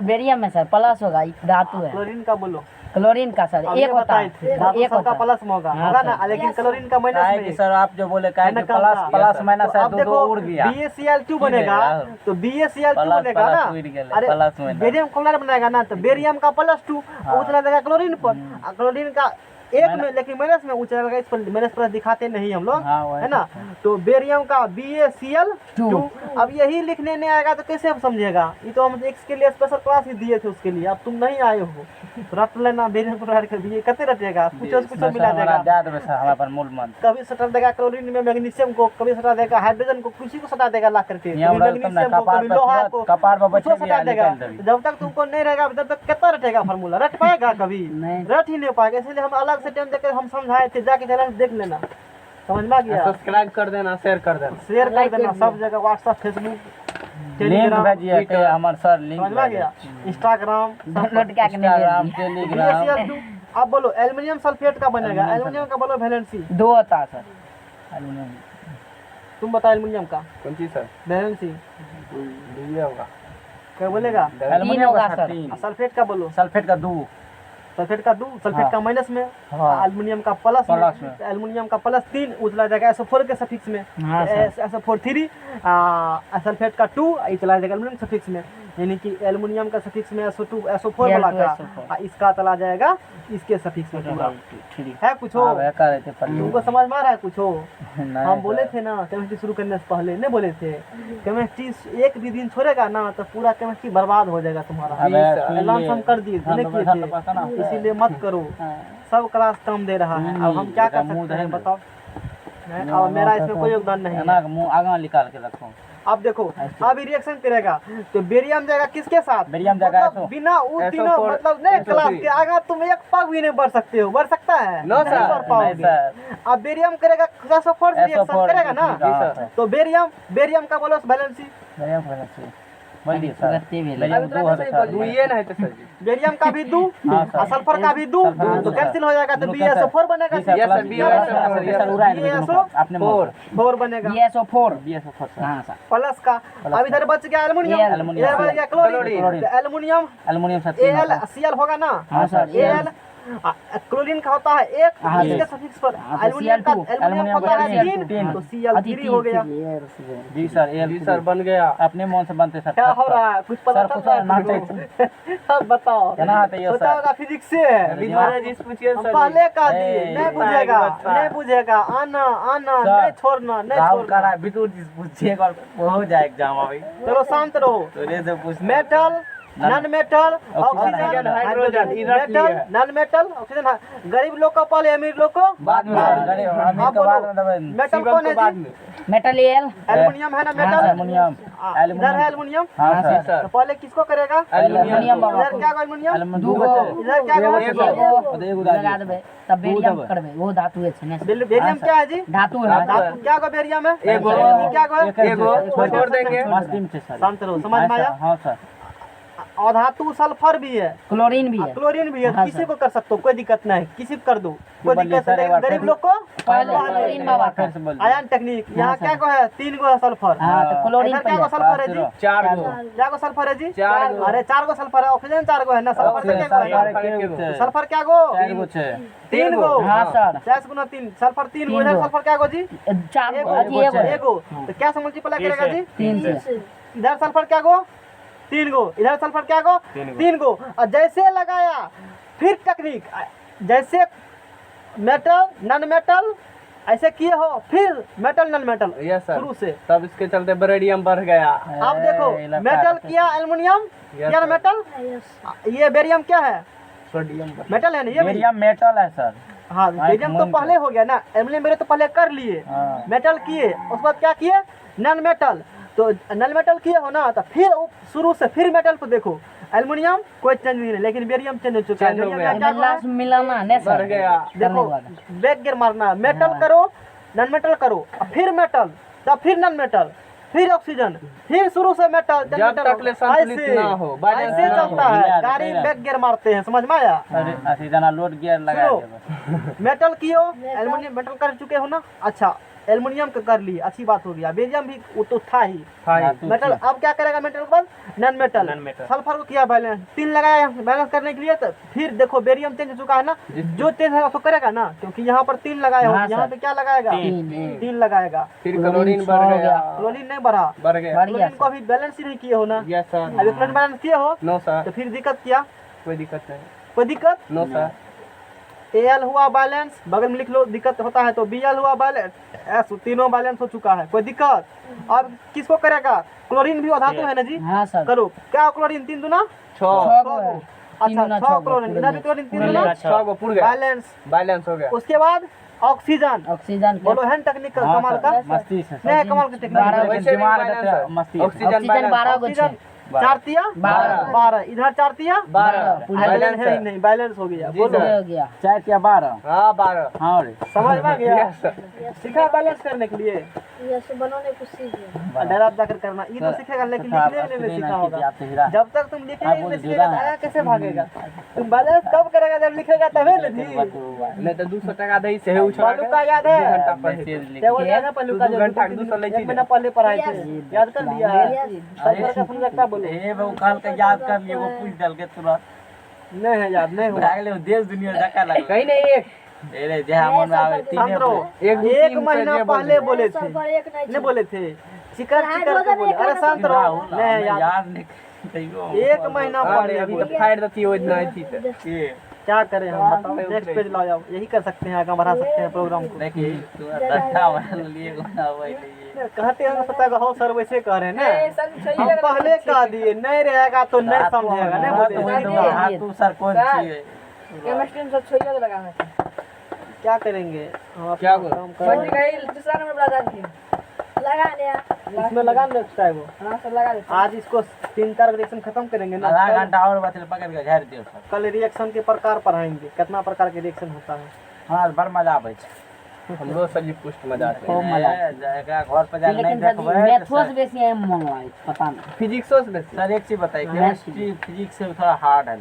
बेरियम में सर प्लस होगा ये धातु है। क्लोरीन का बोलो। क्लोरीन का सर अभी एक होता बताए है थे धातु एक सबका होता है। प्लस में होगा हाँ, होगा सर। ना, लेकिन क्लोरीन का माइनस काहे में कि सर आप जो बोले काहे कि प्लस माइनस है अब दो देखो दो उड़ गया BaCl2 बनेगा तो BaCl2 प्लस बनेगा ना। उड़ गया अरे प्लस में बेरियम क्लोराइड बनेगा ना तो बेरियम का +2 उतना देगा क्लोरीन पर। क्लोरीन का एक में, लेकिन माइनस में ऊंचा लगा, इस पर माइनस प्लस दिखाते नहीं हम लोग, हाँ, वही है ना। तो बेरियम का BaCl2। अब यही लिखने नहीं आएगा तो कैसे हम समझेगा? ये तो हम एक्स के लिए स्पेशल क्लास ही दिए थे उसके लिए, अब तुम नहीं आए हो तो रट लेना बेरियम क्लोराइड का BA कते रटेगा, कुछ मिला देगा, दे देबे सर हमारे पर मूल मंत्र। कभी सटा देगा क्लोरीन में मैग्नीशियम को, कभी सटा देगा हाइड्रोजन को, किसी को सटा देगा ला करके, यहाँ कभी पर मैग्नीशियम को, कपार कभी पे लोहा को, कपार पे बचे कुछ सटा देगा। निकाल देबी। जब तक तुमको नहीं रहेगा तब तक कितना रटेगा फार्मूला? रट पाएगा कभी? नहीं। रट ही नहीं पाएगा। इसलिए हम अलग से टाइम देकर हम समझाए थे, जाके चैनल देख लेना, समझ में आ गया? सब्सक्राइब कर देना, शेयर कर देना। शेयर कर देना सब जगह, व्हाट्सएप, फेसबुक, लिंक टेलीग्राम, भेजिए के हमारे सर लिंक समझ में आ गया? इंस्टाग्राम, डाउनलोड क्या करने इंस्टाग्राम टेलीग्राम BaCl2। अब बोलो एल्युमिनियम सल्फेट का बनेगा, एल्युमिनियम का बोलो वैलेंसी, 2 होता है सर एल्युमिनियम। तुम बताओ एल्युमिनियम का कौन चीज सर? वैलेंसी ये होगा क्या बोलेगा? एल्युमिनियम होगा का सर। 3 सल्फेट का बोलो, सल्फेट का 2 सल्फेट का 2, सल्फेट हाँ। का माइनस में, हाँ। एल्युमिनियम का प्लस प्लस में, में। तो एल्युमिनियम का +3 उतला जाएगा SO4 के सफिक्स में, हाँ सर। SO4 सल्फेट का 2 ये चला जाएगा एल्युमिनियम सफिक्स में, यानी कि एल्युमिनियम का सफिक्स में SO2 SO4 वाला का, SO4 इसका चला जाएगा इसके सफिक्स में पूरा। है कुछ हो? हाँ वह कर रहे थे पर तुमको समझ में आ रहा है कुछ हो? नहीं हम बोले सर। थे ना केमिस्ट्री शुरू करने से पहले, नहीं बोले थे? केमिस्ट्री एक भी दिन छोड़ेगा ना तो पूरा केमिस्ट्री बर्बाद हो जाएगा तुम्हारा। अबे अलाउंस हम कर दिए थे, नहीं किए थे, इसीलिए मत करो। सब क्लास कम दे रहा है, अब हम क्या कर सकते हैं बताओ? और मेरा इसमें कोई योगदान नहीं है। ना मुंह आगा निकाल के रखो। अब देखो अभी रिएक्शन करेगा तो बेरियम जाएगा किसके साथ? बेरियम जाएगा मतलब SO। बिना वो तीनों SO4 मतलब नहीं क्लास SO3 के आगे तुम एक पग भी नहीं बढ़ सकते हो, बढ़ सकता है? नो नहीं सर, बढ़ पाओगे। नहीं सर। अब बेरियम करेगा SO4 से रिएक्शन SO4 करेगा ना, जी सर। तो बेरियम का बोलो वैलेंसी, बेरियम का वैलेंसी बोलिए सर। गत्ते भी बेरियम 2 है सर। दू ये नहीं तो सर जी। बेरियम का भी 2 हाँ सर। और सल्फर का भी 2, सल्फर तो भी कैंसिल हो जाएगा तो दोनों BaSO4 बनेगा। जी sir, Yes, plus sir, BaSO4 BaSO4, ये सर उड़ा देंगे दोनों को। आपने मोड़ 4 बनेगा BaSO4 BaSO4 सर। हाँ सर। प्लस का। अब इधर बच गया एल्युमिनियम, एल्युमिनियम। इधर बच गया क्लोरीन, क्लोरीन। तो एल्युमिनियम एल्युमिनियम सर 3 होता है। AlCl होगा ना, हाँ सर, Al क्लोरीन का होता है 1, हाँ, इसके तो- सफिक्स पर हाँ, तो एल्युमिनियम का Cl2, एल्युमिनियम होता है एल्युमिनियम 3, तो अति Cl3 हो गया। जी सर जी सर बन गया। अपने मन से बनते सर। क्या हो रहा है? कुछ पता सर, चल कुछ रहा है नाटे। तुमको? अब बताओ, क्या ना आते ये सोचा सर? होगा फिजिक्स से है। अभी महाराज जी पूछिए हम सर। पहले का दिए, ए, नहीं बुझेगा, बच्चा। नहीं बुझेगा, आना आना, सर, नहीं छोड़ना, नहीं राहुल का छोड़ना। रहा बितूर जी पूछिएगा वो हो जाए एग्जाम अभी। चलो शांत रहो। तो रे से पूछ metal, non metal, oxygen, hydrogen, hydrogen, ये रख लिया मेटल, है। Non metal, oxygen. गरीब लोग को पहले, अमीर लोग को बाद में बाद अरे में। अमीर आप का बाद बोलो, में दबे। मेटल शिवम कौन को है बाद जी? में। मेटल एल्युमिनियम है ना मेटल? एल्युमिनियम इधर है एल्युमिनियम, हाँ हाँ, सर। तो पहले किसको करेगा? एल्युमिनियम बाबा इधर क्या एल्युमिनियम, एल्युमिनियम दूगो। इधर क्या एगो है? एगो। एगो लगा देबै तब बेरियम दबे। करबै वो धातु है छने बेरियम क्या है जी? धातु है धातु क्या को बेरियम है? एगो। ये क्या को है? एगो छोड़ देंगे। मस्ती में थे सर। शांत रहो, समझ में आया? हाँ सर। और धातु सल्फर भी है, क्लोरीन भी है क्लोरीन भी है, हाँ, किसी सर। को कर सकते हो, कोई दिक्कत नहीं, किसी को कर दो, कोई बोलिए दिक्कत सर, नहीं। एक बार गरीब फिर- लोग को पहले पहले क्लोरीन बाबा फिर से बोल आयन टेक्निक। यहाँ हाँ, क्या सर। को है? 3 गो है सल्फर। हाँ तो क्लोरीन इधर क्या को पहले सल्फर है जी? 4 गो। क्या को सल्फर है जी? 4 गो। अरे 4 गो सल्फर है, ऑक्सीजन 4 गो है ना, सल्फर से क्या को है? सल्फर सल्फर क्या गो? 4 गो छे। 3 गो। हाँ सर 4 गुना 3, सल्फर 3 गो। तीन इधर गो। सल्फर क्या गो जी? चार एगो, अजी एगो एगो। तो क्या से मल्टीप्लाई करेगा जी? 3 से इधर सल्फर क्या गो? 3 गो। इधर सल्फर क्या गो? 3 गो। और जैसे लगाया फिर टेक्निक, जैसे मेटल नॉन मेटल ऐसे किए हो, फिर metal non metal yes sir. शुरू से। तब इसके चलते बेरियम बढ़ गया। अब देखो मेटल किया एल्युमिनियम, किया ना मेटल, ये बेरियम क्या है? सोडियम मेटल है ना ये भी? बेरियम मेटल है सर। हाँ बेरियम तो पहले हो गया ना, एल्युमिनियम मेरे तो पहले कर लिए, हाँ। मेटल किए, उसके बाद क्या किए? Non metal. तो नॉन मेटल किए हो ना, तो फिर शुरू से फिर मेटल को देखो, एल्युमिनियम कोई चेंज नहीं है, लेकिन बेरियम चेंज हो चुका है। चेंज हो बेरियम गया। में क्या हुआ? लास्ट मिलाना ने बढ़ गया। देखो बैक गियर मारना, मेटल करो, नॉन मेटल करो, और फिर मेटल, तब फिर नॉन मेटल, फिर ऑक्सीजन, फिर शुरू से मेटल, जब तक ले संतुलित ना हो, बैलेंस ऐसे ना हो। चलता है गाड़ी, बैक गियर मारते हैं, समझ में आया? अरे ऐसे जना लोड गियर लगा सुनो। दिया। मेटल कियो, एल्युमिनियम मेटल कर चुके हो ना, अच्छा एल्युमिनियम का कर लिए, अच्छी बात हो गया। बेरियम भी वो तो था ही मेटल। अब क्या करेगा मेटल के बाद? Non metal. सल्फर को किया बैलेंस, 3 लगाया बैलेंस करने के लिए, तो फिर देखो बेरियम चेंज हो चुका है ना, जो चेंज है उसको करेगा ना, क्योंकि यहाँ पर 3 लगाया हो, हाँ, यहाँ सर। पे क्या लगाएगा? 3 लगाएगा। फिर क्लोरीन बढ़ गया। क्लोरीन नहीं बढ़ा, बढ़ गया। बढ़ गया क्लोरीन को अभी बैलेंस ही नहीं किए हो ना, यस सर। अभी क्लोरीन बैलेंस किए हो नो सर। तो फिर दिक्कत किया, कोई दिक्कत नहीं। कोई दिक्कत नो सर। Al हुआ बैलेंस, बगल में लिख लो, दिक्कत होता है तो Bl हुआ बैलेंस, S तीनों बैलेंस हो चुका है, कोई दिक्कत? अब किसको करेगा? क्लोरीन भी धातु है ना जी, हाँ सर करो। क्या क्लोरीन 3 दूना 6 छह को है। तीन अच्छा दूना 6 छह को, क्लोरीन, इधर भी क्लोरीन 3 दूना 6 को पूर गया, बैलेंस। बैलेंस हो गया। उसके बाद ऑक्सीजन, ऑक्सीजन के बोलो है टेक्निक कमाल का, मस्ती से नहीं कमाल का टेक्निक। वैसे भी दिमाग balance रहता है, है। मस्ती ऑक्सीजन ऑक्सीजन balance। 12 को ऑक्सीजन छः 4 तिया 12, इधर 4 तिया 12 हाइड्रोजन बैलेंस है ही है। नहीं, बैलेंस हो गया। जी बोलो सर। हो गया 4 या 12। हाँ 12। हाँ रे समझ में गया? Yes, sir। सीखा बैलेंस करने के लिए, ये सब बनाने कुछ सीख गया। डरा जाकर करना, ये तो सीखेगा लेकिन लिखने के लिए नहीं सीखा होगा। जब तक तुम लिखेगा वो नहीं जुदा सीखेगा है। आया कैसे भागेगा? तुम बैलेंस कब करेगा? जब लिखेगा तभी ना जी। नहीं तो 200 टका दही से उछल पल्लू का याद है? 2 घंटा पढ़े। टेबल याद है पल्लू का? दो जो घंटा 2 200 ले एक महीना पहले पढ़ाए थे, याद कर लिया है? सर का सुन सकता बोलो, ए वो काल के याद कर लिए, वो पूछ डाल के तुरंत नहीं है याद, नहीं हुआ। भाग ले देश दुनिया धक्का लगा। कहीं नहीं एक अरे जहां मन में आवे तीन शांत रहो। एक दो एक तीन महीना से पहले बोले थे, सब पर एक नहीं नहीं बोले थे, चिकर चिकर के बोले। अरे शांत रहो, नहीं याद, याद नहीं तैयो एक महीना अरे पहले अभी बोले। तो फायर देती हो इतना थी तो ये क्या करें हम, बताओ। नेक्स्ट पेज लाओ, जाओ, यही कर सकते हैं, आगे बढ़ा सकते हैं प्रोग्राम को। देखिए तू रट्टा वाला लिए गुना हुआ है। कहते हैं पता है हो सर, वैसे कह रहे हैं ना, हम पहले कह दिए, नहीं रहेगा तो नहीं समझेगा, नहीं बोले। हां तू सर कौन चाहिए? केमिस्ट्री में सब छोइया के लगाना है। क्या करेंगे हम? क्या अपना काम बन करेंगे। गई दूसरा नंबर बता दी। लगा लिया। इसमें लगा नेक्स्ट टाइम वो। हां सब लगा दे। आज इसको 3-4 रिएक्शन खत्म करेंगे ना, आधा कल- घंटा और बचल पकड़ के झाड़ दियो सर। कल रिएक्शन के प्रकार पढ़ाएंगे, कितना प्रकार के रिएक्शन होता है। हां बड़ मजा आवे छै। हमरो सब्जी पुष्ट मजा आते खूब मजा जाएगा घर पे जा नहीं लेकिन सर देखबै। मैथ्स से बेसी है मन लागे पता नहीं। फिजिक्सो से बेसी सर एक चीज बताइए, केमिस्ट्री फिजिक्स से थोड़ा हार्ड है।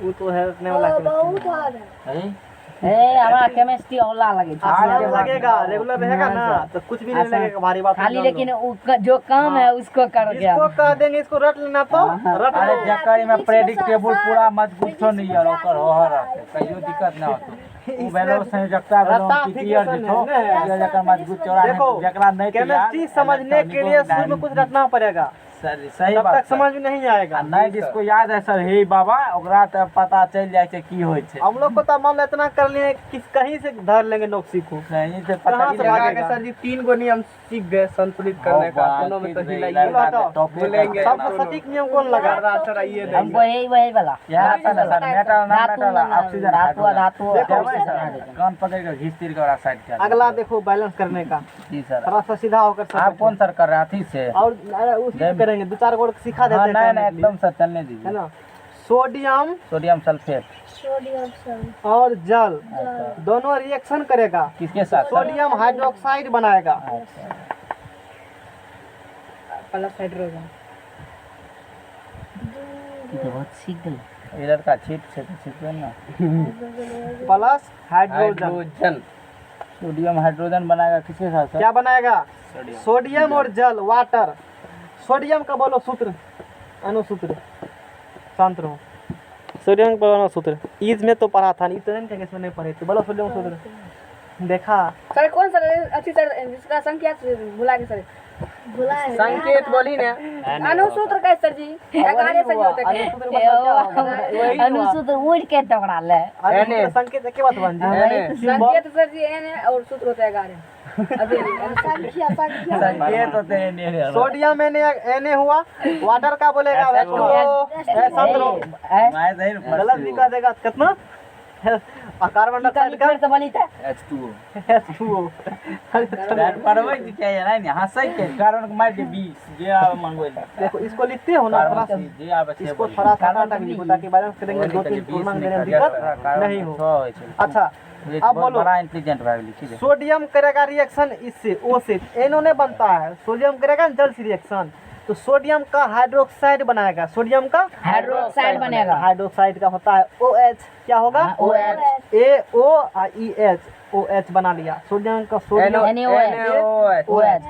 वो तो है ने वाला के बहुत हार्ड है। है ए हमरा केमिस्ट्री औला लगे छै। आसान लगेगा, रेगुलर रहेगा ना तो कुछ भी नहीं आसान। लगेगा, भारी बात खाली नहीं। लेकिन जो काम है उसको कर गया। इसको कह देंगे, इसको रट लेना तो रट अरे लो। जकर में प्रेडिक्टेबल पूरा मजबूत हो नहीं है, ओकर हो रहते कहियो दिक्कत ना होतो। उ वैल्यू संयोजकता वैल्यू रट्टा की क्लियर फिक्सेशन दिखो है ना। जकर मजबूत चौड़ा देखो, है जकरा नहीं तो केमिस्ट्री समझने के लिए शुरू में कुछ रटना पड़ेगा, सर सही तब बात तक समझ में नहीं आएगा। नहीं जिसको याद है सर हे बाबा ओकरा त पता चल जाए छै की होय छै। हम लोग को तो मान लो इतना कर लिए किस कहीं से धर लेंगे नौकसी को। नहीं से पता कहाँ ही से लगा लगा भागेगा? के सर जी 3 गो नियम सीख गए संतुलित करने का, दोनों में तो हिलाइए बोलेंगे। सबसे सटीक नियम कौन लगा? चढ़ाइए हमको यही वही वाला यार सर सर मेटल ना धातु मेटल ऑक्सीजन धातु धातु देखो, कान पकड़ के घिस तीर के और साइड कर अगला देखो बैलेंस करने का, जी सर। थोड़ा सा सीधा होकर सब आप कौन सर कर रहे हैं अथी से? और अरे उसी से करेंगे, 2-4 गोड़ सिखा देते हाँ हैं नहीं करने नहीं के लिए, एकदम सर चलने है दीजिए। ना। Sodium sodium sulphate sodium sulphate और जल दोनों रिएक्शन करेगा, किसके साथ सर? सोडियम हाइड्रोक्साइड बनाएगा। Plus hydrogen. ये तो बहुत सीख गई। इधर का छीट से तो सीखो ना। Plus hydrogen hydrogen sodium hydrogen बनाएगा किसके साथ सर? क्या बनाएगा? सोडियम और जल, वाटर। सोडियम का बोलो सूत्र, अनुसूत्र, शांत रहो। सोडियम का बोलो सूत्र, ईज में तो पढ़ा था, इतने नहीं इसमें नहीं पढ़े थे। बोलो सोडियम सूत्र। देखा सर कौन सा अच्छी सर जिसका संख्या भुला के सर भुला है। संकेत बोली ना अनुसूत्र का सर जी 11 से होता है। अनुसूत्र मतलब क्या होगा? वही हुआ। अनुसूत्र उड़ के टकरा ले। अनुसूत्र संकेत एक बात बन जाए, संकेत सर जी एन है और सूत्र होता है 11। अभी संख्या संख्या संकेत होते हैं नहीं सोडियम Na हुआ, वाटर का बोलेगा H2O, शांत रहो। मैं सही गलत भी कह देगा कितना, कार्बन डाइऑक्साइड का फिर तो बनी था H2O H2O। यार परवै जी क्या है ना हंसै के कारण के मार के 20 जे आवे मंगवे देखो इसको लिखते हो ना, थोड़ा सा जे आवे से इसको थोड़ा सा हटा के लिखो ताकि बैलेंस करेंगे 2-3 पूर्णांक देने में दिक्कत नहीं हो। अच्छा अब बोलो, बड़ा इंटेलिजेंट भाई लिखी दे। सोडियम करेगा रिएक्शन इससे, O से, NO ने बनता है, सोडियम करेगा जल से रिएक्शन, तो सोडियम का हाइड्रोक्साइड बनाएगा, सोडियम का हाइड्रोक्साइड बनेगा। हाइड्रोक्साइड का होता है OH, क्या होगा? OH AOEH, OH बना लिया। सोडियम का सोडियम NaOH।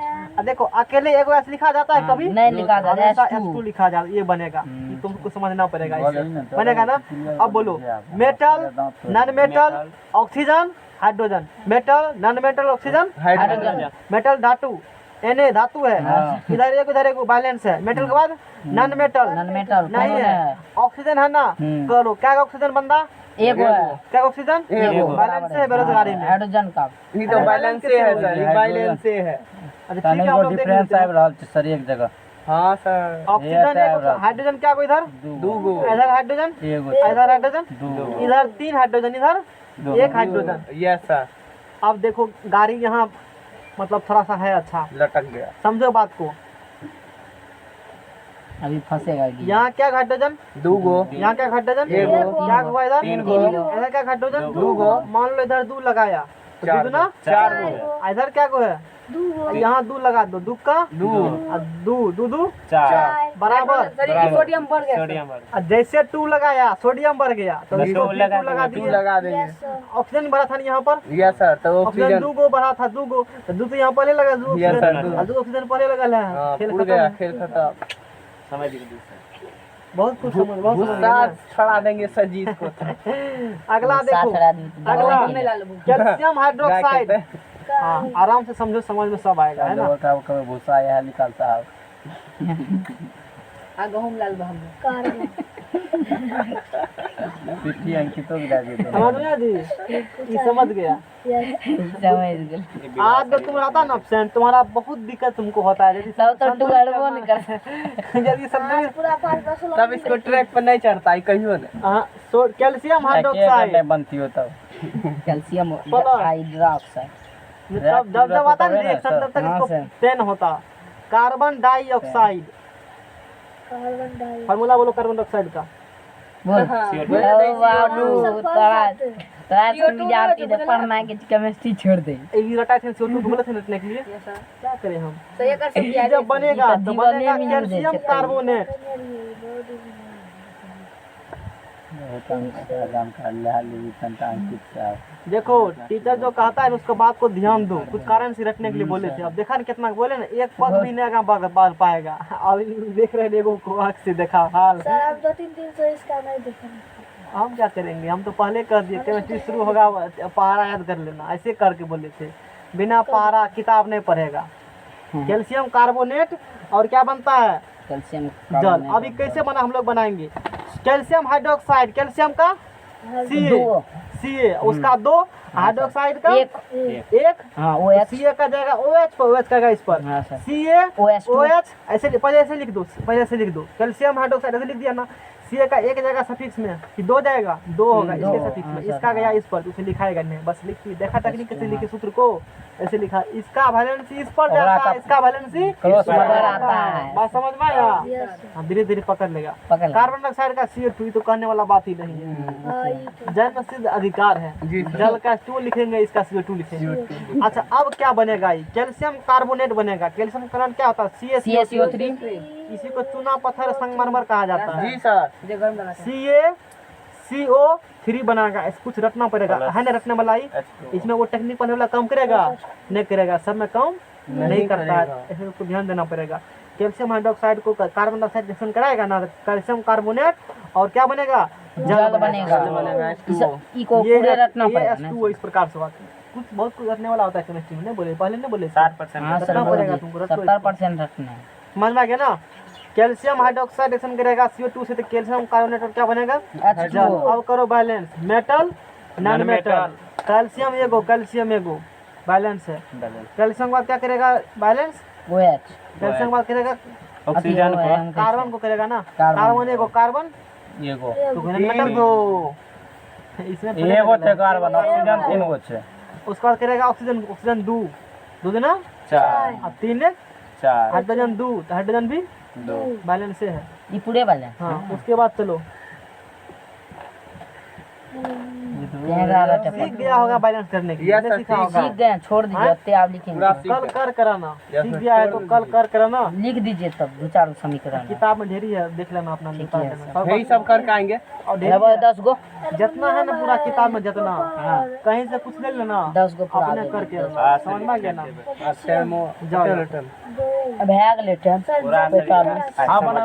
देखो अकेले एगो H लिखा जाता है कभी नहीं लिखा जाता है, हमेशा H2 H2 लिखा जाता है, ये बनेगा, ये तुमको समझना पड़ेगा बोलो इसे। ही ना, तो बनेगा ना। अब बोलो metal, non metal, oxygen, hydrogen, metal, non metal, oxygen, hydrogen. Metal धातु, Na धातु है, इधर एक बैलेंस है। मेटल के बाद नॉन मेटल नॉन मेटल नहीं है। ऑक्सीजन है ना, करो क्या ऑक्सीजन बंदा एक है क्या ऑक्सीजन बैलेंस है बेरोजगारी में। हाइड्रोजन का ये तो बैलेंस से है सर, ये बैलेंस से है। अच्छा ठीक तने है, हम को लोग देख डिफरेंस लेते हैं। आबि रहल छै सर एक जगह हाँ सर, ऑक्सीजन एक, हाइड्रोजन क्या को इधर दूगो इधर हाइड्रोजन, एगो इधर हाइड्रोजन, दू इधर 3 हाइड्रोजन, इधर दो। 1 हाइड्रोजन। यस सर, अब देखो गाड़ी यहाँ मतलब थोड़ा सा है अच्छा, लटक गया। समझो बात को। अभी फंसेगा कि यहाँ क्या हाइड्रोजन, दूगो यहाँ क्या हाइड्रोजन, एगो। क्या हुआ इधर, 3 गो इधर क्या हाइड्रोजन, दूगो। मान लो इधर 2 लगाया तो 4 दूना, 4 गो इधर क्या को है, दूगो यहाँ 2 लगा दो, 2 का दू 2 चार बराबर। सर ये सोडियम बढ़ गया और जैसे 2 लगाया सोडियम बढ़ गया तो इसको 2 लगा टू दिए। लगा देंगे। यस सर ऑक्सीजन बढ़ा था ना यहाँ पर, यस सर, तो ऑक्सीजन ऑक्सीजन 2 गो बढ़ा था, 2 गो तो 2 तो यहाँ पहले लगा, 2 Yes, sir, ऑक्सीजन 2 ऑक्सीजन पहले लगा है। हाँ, खेल उड़ खत्म गया, है। खेल खत्म। बहुत कुछ समझ, बहुत समझ गुस्सा में छड़ा देंगे सर जीत को। आया। अगला देखो, अगला में ला लो कैल्शियम हाइड्रोक्साइड। क्या हाँ आराम से समझो, समझ में सब आएगा है ना। कभी भूसा यह निकालता है आ गहूम लाल बहम कार्बन पिट्ठी अंकितो गिरा देते समझ गया जी, ये समझ गया। यस समझ गए आज तो तुम रहता ना एब्सेंट, तुम्हारा बहुत दिक्कत तुमको होता है। यदि तब तो टुकड़बो नहीं कर यदि संतुलित पूरा 5-10 तब इसको ट्रैक पर नहीं चढ़ता है कहियो ना। हाँ, कैल्शियम नहीं हाइड्रोक्साइड बनती हो तब कैल्शियम बोलो। हाइड्रोक्साइड जब जब जब आता है ना एक शब्द तक हाँ, इसको सर। पेन होता। Carbon dioxide, carbon dioxide formula बोलो कार्बन डाइऑक्साइड का। बोल नहीं, ओ बाबू सफल तोरा जाते। तोरा से जाती है पढ़ना के केमिस्ट्री छोड़ दे ये रटा थे CO2 बोले थे रटने के लिए, यस सर क्या करें हम। तो ये कर सकती है जब बनेगा तो जीवन बनेगा में कैल्शियम मिल जाए। कार्बोनेट। काम कर ले ली तंता अंकित साहब देखो टीचर जो कहता है उसको बात को ध्यान दो, कुछ कारण से रटने के लिए बोले थे। अब देखा ना कितना बोले ना, एक पद भी नहीं आगे बढ़ पाएगा। अब देख रहे हैं एगो को आँख से देखा हाल। सर अब 2-3 दिन से इसका नहीं देखा। हम क्या करेंगे, हम तो पहले कर दिए केमिस्ट्री शुरू होगा पहाड़ा याद कर लेना, ऐसे करके बोले थे। बिना पहाड़ा किताब नहीं पढ़ेगा। कैल्शियम कार्बोनेट और क्या बनता है, कैल्शियम जल। अभी कैसे बना हम लोग बनाएंगे, कैल्शियम हाइड्रोक्साइड, कैल्शियम का CA उसका 2, हाइड्रोक्साइड का एक 1, हाँ ओ एच CA का जाएगा OH पर, OH का इस पर हाँ सर CA OH ऐसे पहले ऐसे लिख दो, पहले ऐसे लिख दो। कैल्शियम हाइड्रोक्साइड ऐसे लिख दिया ना, CA का 1 जाएगा सफिक्स में कि 2 जाएगा, 2 होगा दो, इसके सफिक्स में, हाँ, सर, इसका गया इस पर, उसे लिखाएगा नहीं, बस लिख दिया। देखा टेक्निक कैसे लिखे सूत्र को, ऐसे लिखा। इसका वैलेंसी इस पर जाता है, इसका वैलेंसी क्रॉस मगर आता है बात समझ में आया। यस हाँ, धीरे धीरे पकड़ लेगा। पकड़ कार्बन डाइऑक्साइड का CO2 ये तो कहने वाला बात ही नहीं है, हाँ ये तो जन्म सिद्ध अधिकार है। जी जल का H2O लिखेंगे, इसका CO2 लिखेंगे। अच्छा अब क्या बनेगा, ये कैल्शियम कार्बोनेट बनेगा। कैल्शियम कार्बोनेट क्या होता है, CaCO3 इसी को चूना पत्थर संगमरमर कहा जाता है। जी सर, मुझे गर्म लगा था। CaCO3 बनाएगा, इस कुछ रखना पड़ेगा है ना, रखने वाला ही। इसमें वो टेक्निक पढ़ने वाला काम करेगा नहीं करेगा, सब में काम नहीं करता है, इसमें को ध्यान देना पड़ेगा। कैल्शियम हाइड्रोक्साइड को कार्बन डाइऑक्साइड रिएक्शन कराएगा ना, कैल्शियम कार्बोनेट और क्या बनेगा, जल बनेगा। बनेगा इको पूरे रखना पड़ेगा ना H2O इस प्रकार से बात कुछ बहुत कुछ रखने वाला होता है केमिस्ट्री में, नहीं बोले पहले, नहीं बोले 60% हाँ सर रखना पड़ेगा तुमको, रखो इसको। 70% रखना है समझ में आ गया ना। कैल्शियम हाइड्रोक्साइड रिएक्शन करेगा CO2 से, तो कैल्शियम कार्बोनेट और क्या बनेगा, H2O। जल। अब करो balance, metal non metal. Calcium एगो, कैल्शियम एगो बैलेंस है। कैल्शियम का क्या करेगा, बैलेंस। OH कैल्शियम का करेगा ऑक्सीजन को कार्बन को करेगा ना, कार्बन। कार्बन एगो, कार्बन एगो तो मेटल दो, इसमें एगो थे कार्बन ऑक्सीजन 3 गो छे उसका बाद करेगा ऑक्सीजन, ऑक्सीजन 2 देना 4 अब 3 4 हाइड्रोजन 2 तो हाइड्रोजन भी 2 बैलेंस से है। ये पूरे वाले हाँ उसके बाद चलो सीख गया होगा बैलेंस करने के लिए, Yes, नहीं sir, सीखा होगा। सीख गए छोड़ दीजिए अब आप लिखेंगे पूरा सीख कल कर कराना, Yes, सीख sir, गया है तो कल कर कराना। लिख दीजिए तब 2-4 समीकरण किताब में ढेरी है, देख लेना अपना निकाल है, लेना यही सब करके आएंगे। और ढेरी है। 10 गो जितना है ना पूरा किताब में जितना, हाँ कहीं से कुछ ले लेना 10 गो पूरा अपने करके समझ में आ गया ना। अच्छा, जाओ। अब है अगले टाइम सर पैंतालीस। हाँ बना